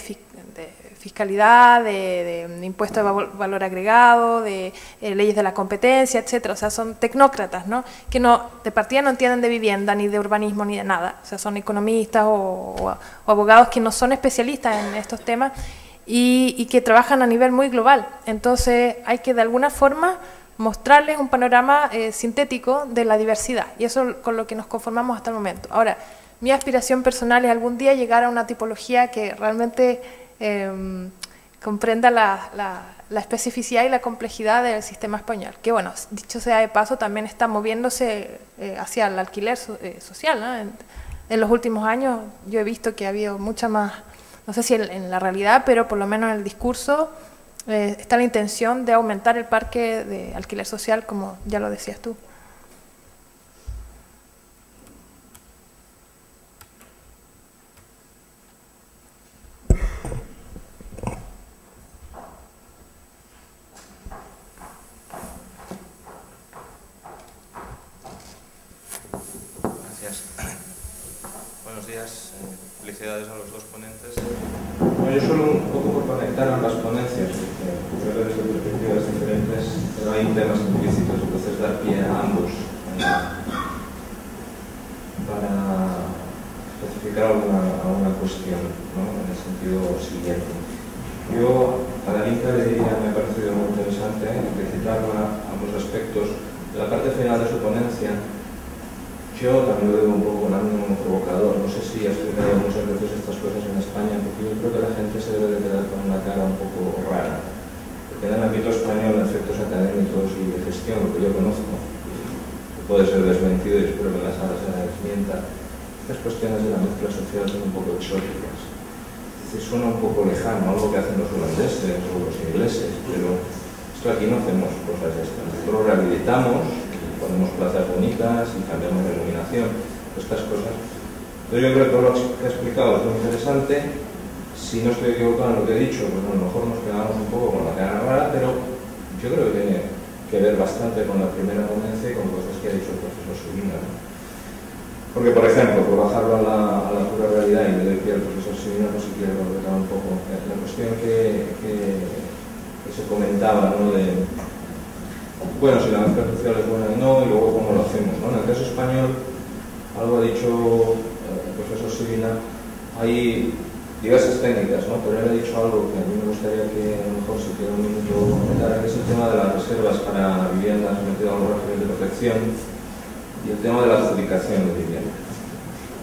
fiscalidad, de impuesto de valor agregado, de leyes de la competencia, etcétera. O sea, son tecnócratas, ¿no? Que de partida no entienden de vivienda, ni de urbanismo, ni de nada. O sea, son economistas o abogados que no son especialistas en estos temas y que trabajan a nivel muy global. Entonces, hay que de alguna forma mostrarles un panorama sintético de la diversidad, y eso es con lo que nos conformamos hasta el momento. Ahora, mi aspiración personal es algún día llegar a una tipología que realmente comprenda la especificidad y la complejidad del sistema español, que bueno, dicho sea de paso, también está moviéndose hacia el alquiler social, ¿no? En los últimos años yo he visto que ha habido mucha más, no sé si en la realidad, pero por lo menos en el discurso, está la intención de aumentar el parque de alquiler social, como ya lo decías tú. Gracias. Buenos días. Felicidades a los dos ponentes. Bueno, yo solo un poco por conectar ambas ponencias, porque veo desde perspectivas diferentes, pero hay temas implícitos, entonces dar pie a ambos para especificar alguna cuestión, ¿no? En el sentido siguiente. Yo a la Inca le diría, me ha parecido muy interesante explicitar ambos aspectos. De la parte final de su ponencia, yo también lo digo un poco con ánimo provocador. No sé si has explicado muchas veces estas cosas en España, porque yo creo que la gente se debe de quedar con una cara un poco rara. Porque en el ámbito español, en efectos académicos y de gestión, lo que yo conozco, que puede ser desmentido y espero que en la sala se la desmienta, estas cuestiones de la mezcla social son un poco exóticas. Es decir, suena un poco lejano, algo que hacen los holandeses o los ingleses, pero esto aquí no hacemos cosas de estas. Nosotros rehabilitamos, ponemos plazas bonitas y cambiamos la iluminación, estas cosas. Entonces yo creo que todo lo que he explicado es muy interesante. Si no estoy equivocado en lo que he dicho, pues a lo mejor nos quedamos un poco con la cara rara, pero yo creo que tiene que ver bastante con la primera ponencia y con cosas que ha dicho el profesor Subina, ¿no? Porque, por ejemplo, por bajarlo a la pura realidad, y le doy pie al profesor Subina, pues si quiero comentar un poco la cuestión que se comentaba, ¿no? De, bueno, si la mezcla social es buena y no, y luego cómo lo hacemos, ¿no? En el caso español, algo ha dicho el profesor Sibina, hay diversas técnicas, ¿no? Pero él ha dicho algo que a mí me gustaría que a lo mejor si quiera un minuto comentar, que es el tema de las reservas para viviendas sometidas a un régimen de protección y el tema de la adjudicación de vivienda.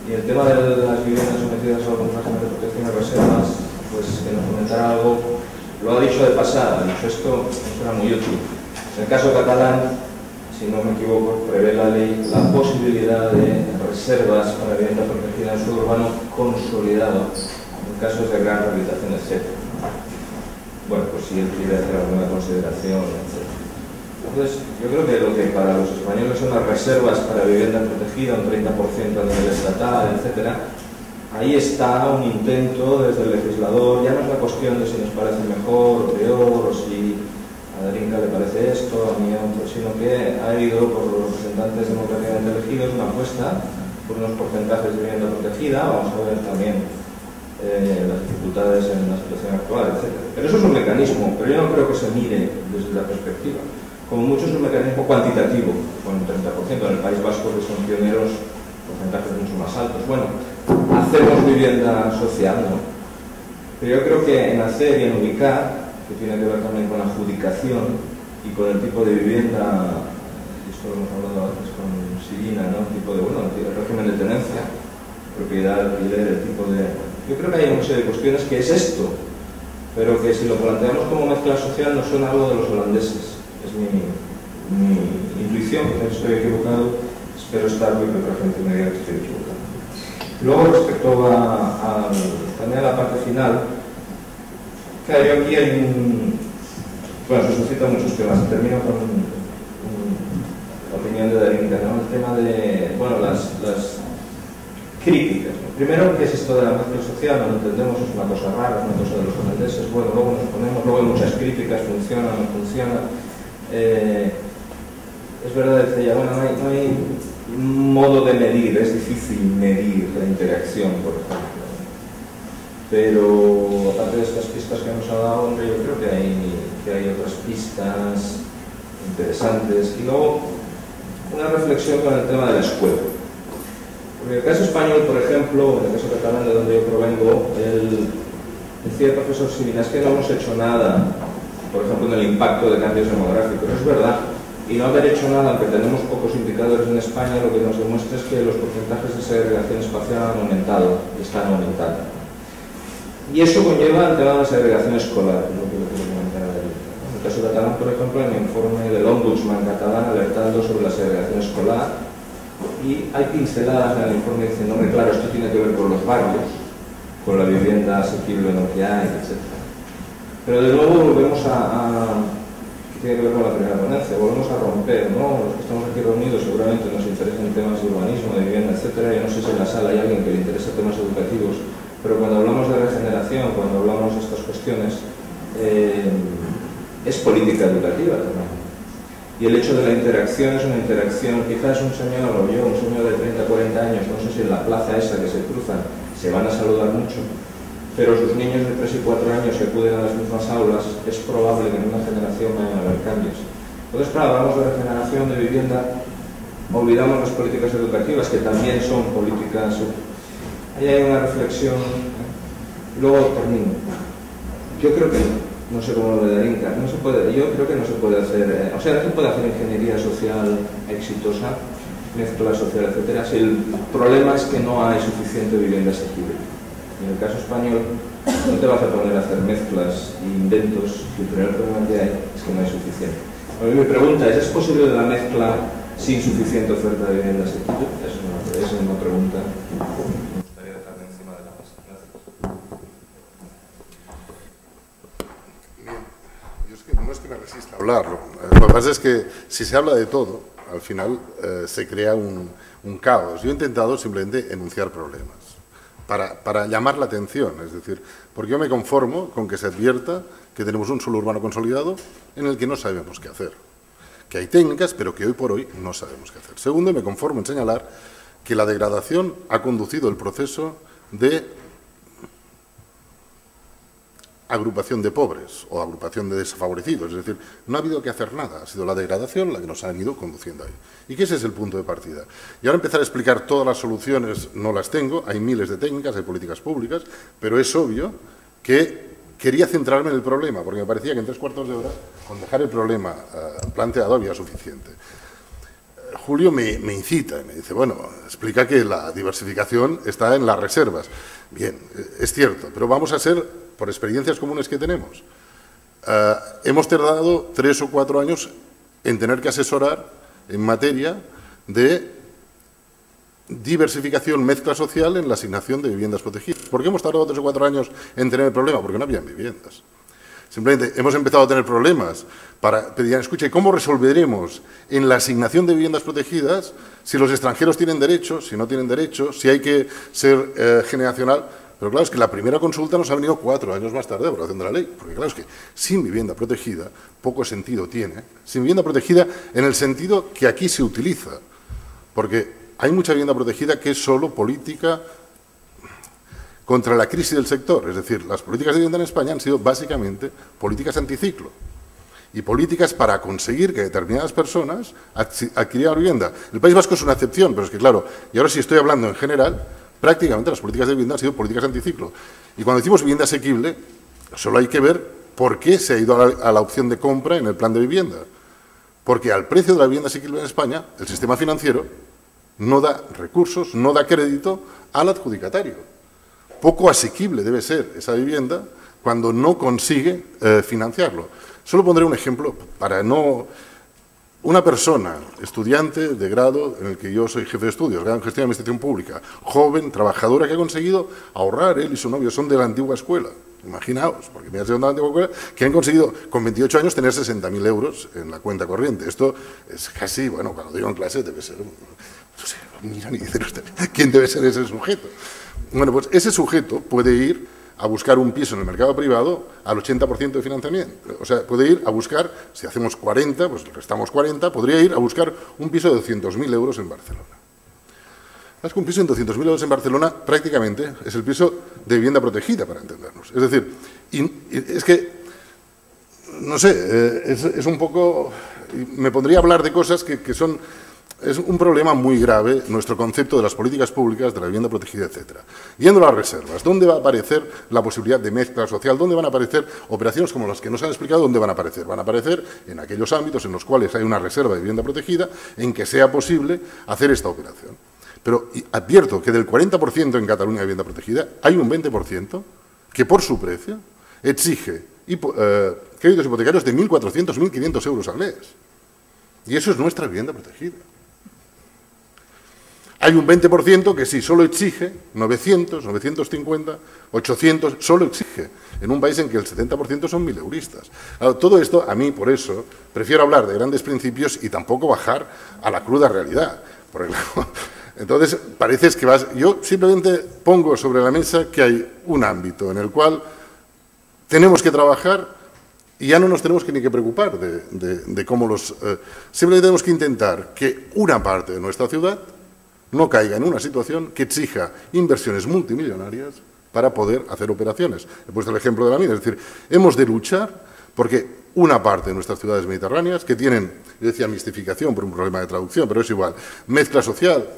Y el tema de las viviendas sometidas a un régimen de protección y reservas, pues que nos comentara algo, lo ha dicho de pasada, ha dicho esto, suena muy útil. En el caso catalán, si no me equivoco, prevé la ley la posibilidad de reservas para vivienda protegida en suelo urbano consolidado en casos de gran rehabilitación, etc. Bueno, pues si si él quiere hacer alguna consideración, etc. Entonces, yo creo que lo que para los españoles son las reservas para vivienda protegida, un 30% a nivel estatal, etc., ahí está un intento desde el legislador. Ya no es la cuestión de si nos parece mejor o peor, o si a Darinka le parece esto, a mí otro, sino que ha habido por los representantes democráticamente elegidos una apuesta por unos porcentajes de vivienda protegida. Vamos a ver también las dificultades en la situación actual, etc. Pero eso es un mecanismo, pero yo no creo que se mire desde la perspectiva. Como mucho es un mecanismo cuantitativo, con un 30%. En el País Vasco, que son pioneros, porcentajes mucho más altos. Bueno, hacemos vivienda social, ¿no? Pero yo creo que en hacer y en ubicar, que tiene que ver también con la adjudicación y con el tipo de vivienda, esto lo hemos hablado antes con Sirina, ¿no? El tipo de, bueno, el régimen de tenencia, propiedad, alquiler, el tipo de... Yo creo que hay una serie de cuestiones que es esto, pero que si lo planteamos como mezcla social no son algo de los holandeses. Es mi intuición, quizás estoy equivocado, espero estar muy, pero la gente me diga que estoy equivocado. Luego, respecto también a la parte final, claro, yo aquí hay bueno, se suscitan muchos temas. Termino con la opinión de Darinka, ¿no? El tema de, bueno, las críticas, ¿no? Primero, ¿qué es esto de la mezcla social? No lo entendemos, es una cosa rara, es una cosa de los holandeses. Bueno, luego nos ponemos, luego hay muchas críticas, funciona, no funciona. Es verdad, decía, bueno, no hay modo de medir, es difícil medir la interacción, por ejemplo. Pero aparte de estas pistas que nos ha dado, hombre, yo creo que hay otras pistas interesantes. Y luego, una reflexión con el tema de la escuela. Porque en el caso español, por ejemplo, en el caso catalán, de donde yo provengo, decía el profesor Sirina, es que no hemos hecho nada, por ejemplo, en el impacto de cambios demográficos. Es verdad. Y no haber hecho nada, aunque tenemos pocos indicadores en España, lo que nos demuestra es que los porcentajes de segregación espacial han aumentado y están aumentando. Y eso conlleva el tema de la segregación escolar, lo que quiero comentar ahí. En el caso catalán, por ejemplo, en el informe del Ombudsman catalán alertando sobre la segregación escolar, y hay pinceladas en el informe diciendo, hombre, claro, esto tiene que ver con los barrios, con la vivienda asequible en lo que hay, etc. Pero de nuevo volvemos tiene que ver con la primera ponencia, volvemos a romper, ¿no? Los que estamos aquí reunidos seguramente nos interesan temas de urbanismo, de vivienda, etcétera. Yo no sé si en la sala hay alguien que le interese temas educativos, pero cuando hablamos de regeneración, cuando hablamos de estas cuestiones, es política educativa también. Y el hecho de la interacción es una interacción, quizás un señor o yo, un señor de 30, 40 años, no sé si en la plaza esa que se cruzan, se van a saludar mucho, pero sus niños de 3 y 4 años que acuden a las mismas aulas, es probable que en una generación vayan a haber cambios. Entonces, claro, hablamos de regeneración, de vivienda, olvidamos las políticas educativas, que también son políticas. Ahí hay una reflexión. Luego termino. Yo creo que no sé cómo lo de Darinka, yo creo que no se puede hacer, o sea, no se puede hacer ingeniería social exitosa, mezcla social, etcétera, si el problema es que no hay suficiente vivienda asequible. En el caso español, no te vas a poner a hacer mezclas e inventos si el primer problema que hay es que no hay suficiente. A mí mi pregunta ¿es posible la mezcla sin suficiente oferta de vivienda asequible? Es una pregunta que me gustaría dejar encima de la mesa. Gracias. Bien, yo es que no es que me resista a hablarlo. Lo que pasa es que si se habla de todo, al final se crea un caos. Yo he intentado simplemente enunciar problemas. Para llamar la atención, es decir, porque yo me conformo con que se advierta que tenemos un suelo urbano consolidado en el que no sabemos qué hacer, que hay técnicas, pero que hoy por hoy no sabemos qué hacer. Segundo, me conformo en señalar que la degradación ha conducido el proceso de agrupación de pobres o agrupación de desfavorecidos, es decir, no ha habido que hacer nada, ha sido la degradación la que nos ha ido conduciendo ahí. Y que ese es el punto de partida. Y ahora empezar a explicar todas las soluciones no las tengo, hay miles de técnicas, hay políticas públicas, pero es obvio que quería centrarme en el problema, porque me parecía que en 3/4 de hora, con dejar el problema planteado, había suficiente. Julio me incita y me dice, bueno, explica que la diversificación está en las reservas. Bien, es cierto, pero vamos a ser, por experiencias comunes que tenemos, hemos tardado 3 o 4 años en tener que asesorar en materia de diversificación, mezcla social en la asignación de viviendas protegidas. ¿Por qué hemos tardado 3 o 4 años en tener el problema? Porque no habían viviendas. Simplemente hemos empezado a tener problemas para pedir, escucha, ¿cómo resolveremos en la asignación de viviendas protegidas si los extranjeros tienen derechos, si no tienen derechos, si hay que ser generacional? Pero claro, es que la primera consulta nos ha venido 4 años más tarde de aprobación de la ley, porque claro, es que sin vivienda protegida poco sentido tiene, sin vivienda protegida en el sentido que aquí se utiliza, porque hay mucha vivienda protegida que es solo política contra la crisis del sector, es decir, las políticas de vivienda en España han sido básicamente políticas anticiclo y políticas para conseguir que determinadas personas adquirieran vivienda. El País Vasco es una excepción, pero es que claro, y ahora sí estoy hablando en general, prácticamente las políticas de vivienda han sido políticas anticiclo. Y cuando decimos vivienda asequible, solo hay que ver por qué se ha ido a la opción de compra en el plan de vivienda. Porque al precio de la vivienda asequible en España, el sistema financiero no da recursos, no da crédito al adjudicatario. Poco asequible debe ser esa vivienda cuando no consigue financiarlo. Solo pondré un ejemplo para no... Una persona, estudiante de grado en el que yo soy jefe de estudios, grado en gestión de administración pública, joven, trabajadora, que ha conseguido ahorrar, él y su novio son de la antigua escuela. Imaginaos, porque me ha sido de la antigua escuela, que han conseguido con 28 años tener 60.000 euros en la cuenta corriente. Esto es casi, bueno, cuando digo en clase debe ser... No sé, miran y dicen usted, ¿quién debe ser ese sujeto? Bueno, pues ese sujeto puede ir a buscar un piso en el mercado privado al 80% de financiamiento. O sea, puede ir a buscar, si hacemos 40, pues restamos 40, podría ir a buscar un piso de 200.000 euros en Barcelona. Es que un piso de 200.000 euros en Barcelona prácticamente es el piso de vivienda protegida, para entendernos. Es decir, es que, no sé, es un poco... Me pondría a hablar de cosas que son... Es un problema muy grave nuestro concepto de las políticas públicas, de la vivienda protegida, etcétera. Yendo a las reservas, ¿dónde va a aparecer la posibilidad de mezcla social? ¿Dónde van a aparecer operaciones como las que nos han explicado? ¿Dónde van a aparecer? Van a aparecer en aquellos ámbitos en los cuales hay una reserva de vivienda protegida en que sea posible hacer esta operación. Pero advierto que del 40% en Cataluña de vivienda protegida, hay un 20% que por su precio exige créditos hipotecarios de 1.400, 1.500 euros al mes. Y eso es nuestra vivienda protegida. Hay un 20% que sí, solo exige 900, 950, 800, solo exige, en un país en que el 70% son mileuristas. Claro, todo esto, a mí, por eso, prefiero hablar de grandes principios y tampoco bajar a la cruda realidad. Porque, claro, entonces, parece que vas... Yo simplemente pongo sobre la mesa que hay un ámbito en el cual tenemos que trabajar y ya no nos tenemos ni que preocupar de cómo los... simplemente tenemos que intentar que una parte de nuestra ciudad no caiga en una situación que exija inversiones multimillonarias para poder hacer operaciones. He puesto el ejemplo de la mina, es decir, hemos de luchar porque una parte de nuestras ciudades mediterráneas que tienen, yo decía mistificación por un problema de traducción, pero es igual, mezcla social,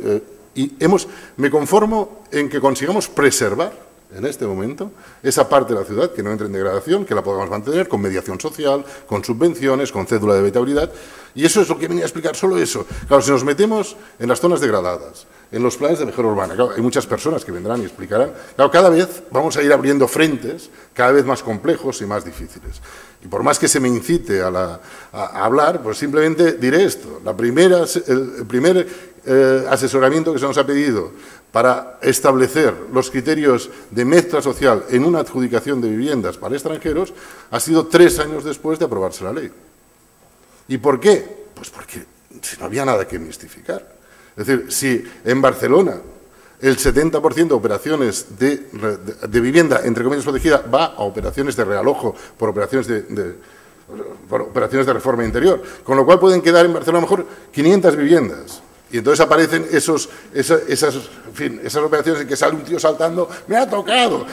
me conformo en que consigamos preservar en este momento esa parte de la ciudad que no entre en degradación, que la podamos mantener con mediación social, con subvenciones, con cédula de habitabilidad. Y eso es lo que venía a explicar, solo eso. Claro, si nos metemos en las zonas degradadas, en los planes de mejora urbana, claro, hay muchas personas que vendrán y explicarán. Claro, cada vez vamos a ir abriendo frentes cada vez más complejos y más difíciles. Y por más que se me incite a hablar, pues simplemente diré esto. El primer asesoramiento que se nos ha pedido para establecer los criterios de mezcla social en una adjudicación de viviendas para extranjeros ha sido 3 años después de aprobarse la ley. ¿Y por qué? Pues porque si no había nada que mistificar. Es decir, si en Barcelona el 70% de operaciones de vivienda, entre comillas, protegida, va a operaciones de realojo por operaciones por operaciones de reforma interior, con lo cual pueden quedar en Barcelona a lo mejor 500 viviendas. Y entonces aparecen esas operaciones en que sale un tío saltando, ¡me ha tocado!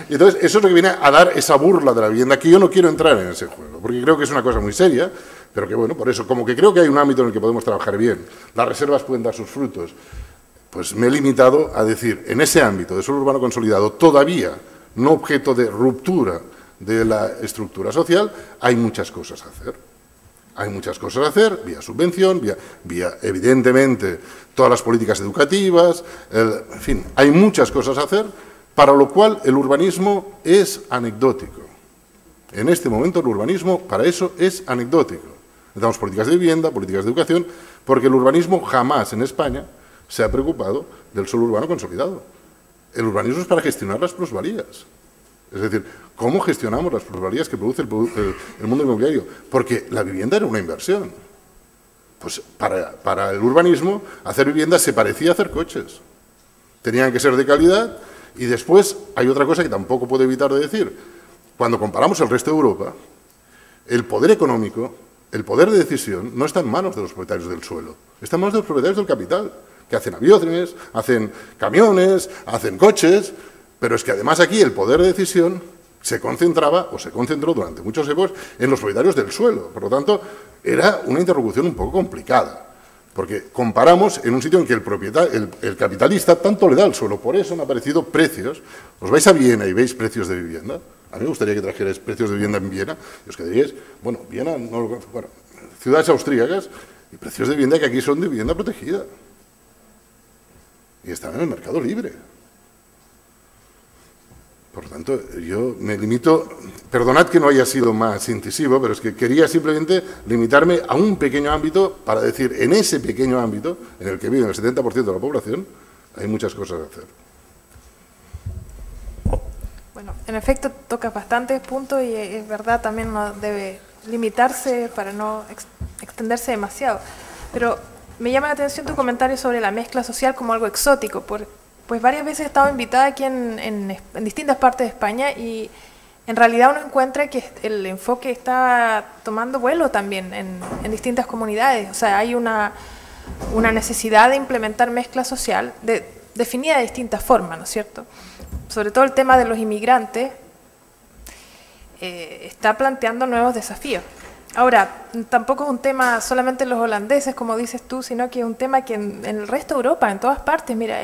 Y entonces eso es lo que viene a dar esa burla de la vivienda, que yo no quiero entrar en ese juego, porque creo que es una cosa muy seria, pero que bueno, por eso, como que creo que hay un ámbito en el que podemos trabajar bien, las reservas pueden dar sus frutos, pues me he limitado a decir, en ese ámbito de suelo urbano consolidado, todavía no objeto de ruptura de la estructura social, hay muchas cosas a hacer. Hay muchas cosas a hacer, vía subvención, vía evidentemente, todas las políticas educativas, en fin, hay muchas cosas a hacer, para lo cual el urbanismo es anecdótico. En este momento el urbanismo, para eso, es anecdótico. Necesitamos políticas de vivienda, políticas de educación, porque el urbanismo jamás en España se ha preocupado del suelo urbano consolidado. El urbanismo es para gestionar las plusvalías. Es decir, ¿cómo gestionamos las plusvalías que produce el mundo inmobiliario? Porque la vivienda era una inversión. Pues para el urbanismo, hacer viviendas se parecía a hacer coches. Tenían que ser de calidad y después hay otra cosa que tampoco puedo evitar de decir. Cuando comparamos el resto de Europa, el poder económico, el poder de decisión, no está en manos de los propietarios del suelo, está en manos de los propietarios del capital, que hacen aviones, hacen camiones, hacen coches, pero es que además aquí el poder de decisión se concentraba, o se concentró durante muchos siglos, en los propietarios del suelo. Por lo tanto, era una interlocución un poco complicada, porque comparamos en un sitio en que el capitalista tanto le da al suelo. Por eso han aparecido precios. Os vais a Viena y veis precios de vivienda. A mí me gustaría que trajerais precios de vivienda en Viena, y os quedaríais, bueno, Viena, no lo conozco, bueno, ciudades austríacas, y precios de vivienda que aquí son de vivienda protegida. Y están en el mercado libre. Por lo tanto, yo me limito, perdonad que no haya sido más incisivo, pero es que quería simplemente limitarme a un pequeño ámbito para decir, en ese pequeño ámbito, en el que vive el 70% de la población, hay muchas cosas que hacer. Bueno, en efecto toca bastantes puntos y es verdad, también no debe limitarse para no extenderse demasiado. Pero me llama la atención tu comentario sobre la mezcla social como algo exótico, pues varias veces he estado invitada aquí en distintas partes de España y en realidad uno encuentra que el enfoque está tomando vuelo también en distintas comunidades. O sea, hay una necesidad de implementar mezcla social definida de distintas formas, ¿no es cierto? Sobre todo el tema de los inmigrantes está planteando nuevos desafíos. Ahora, tampoco es un tema solamente los holandeses, como dices tú, sino que es un tema que en el resto de Europa, en todas partes, mira,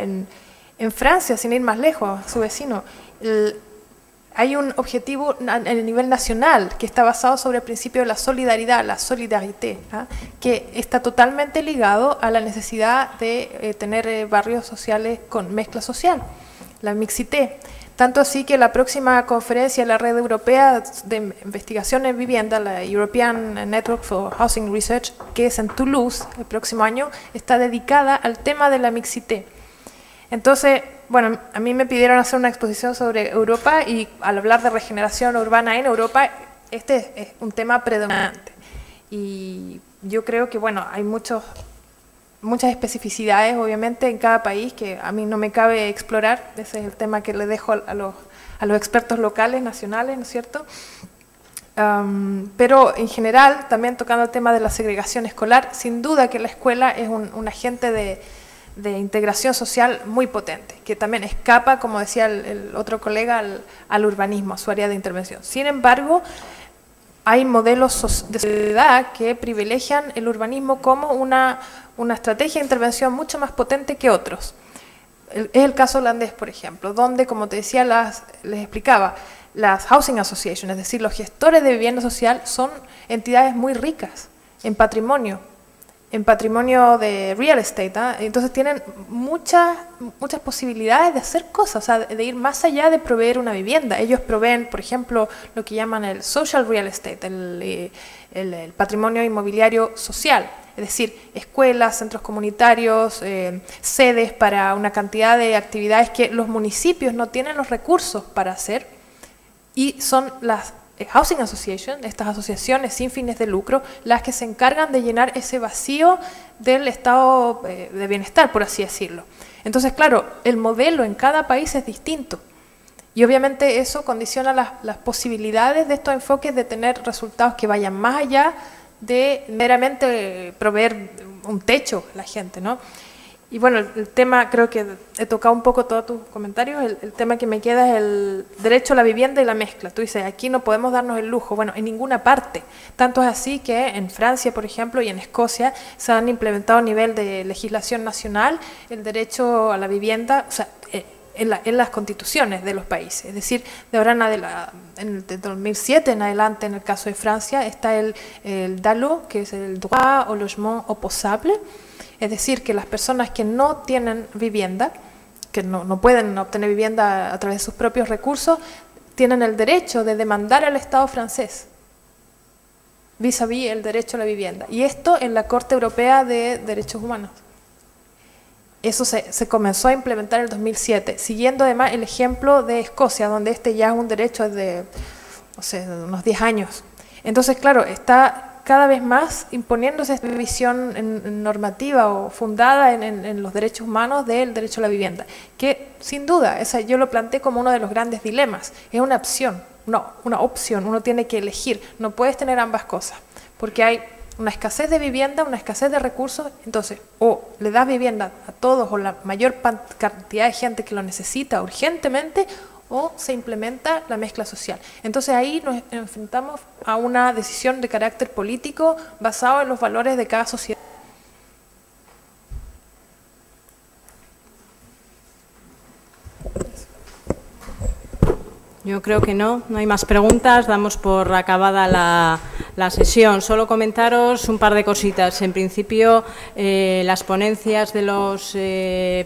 en Francia, sin ir más lejos, su vecino, hay un objetivo a nivel nacional que está basado sobre el principio de la solidaridad, la solidarité, ¿ah? Que está totalmente ligado a la necesidad de tener barrios sociales con mezcla social, la mixité. Tanto así que la próxima conferencia de la Red Europea de Investigación en Vivienda, la European Network for Housing Research, que es en Toulouse el próximo año, está dedicada al tema de la mixité. Entonces, bueno, a mí me pidieron hacer una exposición sobre Europa y al hablar de regeneración urbana en Europa, este es un tema predominante. Y yo creo que, bueno, hay muchas especificidades, obviamente, en cada país que a mí no me cabe explorar. Ese es el tema que le dejo a los expertos locales, nacionales, ¿no es cierto? Pero en general, también tocando el tema de la segregación escolar, sin duda que la escuela es un agente de integración social muy potente, que también escapa, como decía el otro colega, al urbanismo, a su área de intervención. Sin embargo, hay modelos de sociedad que privilegian el urbanismo como una estrategia de intervención mucho más potente que otros. Es el caso holandés, por ejemplo, donde, como te decía, les explicaba, las Housing Associations, es decir, los gestores de vivienda social, son entidades muy ricas en patrimonio de real estate, ¿eh? Entonces tienen muchas posibilidades de hacer cosas, o sea, de ir más allá de proveer una vivienda. Ellos proveen, por ejemplo, lo que llaman el social real estate, el patrimonio inmobiliario social, es decir, escuelas, centros comunitarios, sedes para una cantidad de actividades que los municipios no tienen los recursos para hacer, y son las Housing Association, estas asociaciones sin fines de lucro, las que se encargan de llenar ese vacío del estado de bienestar, por así decirlo. Entonces, claro, el modelo en cada país es distinto y obviamente eso condiciona las posibilidades de estos enfoques de tener resultados que vayan más allá de meramente proveer un techo a la gente, ¿no? Y bueno, el tema, creo que he tocado un poco todos tus comentarios, el tema que me queda es el derecho a la vivienda y la mezcla. Tú dices, aquí no podemos darnos el lujo. Bueno, en ninguna parte. Tanto es así que en Francia, por ejemplo, y en Escocia se han implementado a nivel de legislación nacional el derecho a la vivienda, o sea, en las constituciones de los países. Es decir, de ahora de 2007 en adelante, en el caso de Francia, está el DALO, que es el droit au logement opposable. Es decir, que las personas que no tienen vivienda, que no pueden obtener vivienda a través de sus propios recursos, tienen el derecho de demandar al Estado francés vis-à-vis el derecho a la vivienda. Y esto en la Corte Europea de Derechos Humanos. eso se comenzó a implementar en el 2007, siguiendo además el ejemplo de Escocia, donde este ya es un derecho de, no sé, de unos 10 años. Entonces, claro, está cada vez más imponiéndose esta visión normativa o fundada en los derechos humanos del derecho a la vivienda, que sin duda, yo lo planteé como uno de los grandes dilemas, es una opción, una opción, uno tiene que elegir, no puedes tener ambas cosas, porque hay una escasez de vivienda, una escasez de recursos, entonces o le das vivienda a todos o la mayor cantidad de gente que lo necesita urgentemente, o se implementa la mezcla social. Entonces ahí nos enfrentamos a una decisión de carácter político basado en los valores de cada sociedad. Yo creo que no hay más preguntas, damos por acabada la sesión. Solo comentaros un par de cositas. En principio, las ponencias de los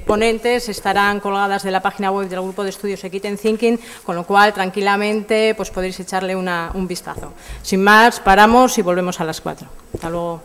ponentes estarán colgadas de la página web del Grupo de Estudios Equity Thinking, con lo cual, tranquilamente, pues podéis echarle un vistazo. Sin más, paramos y volvemos a las 4. Hasta luego.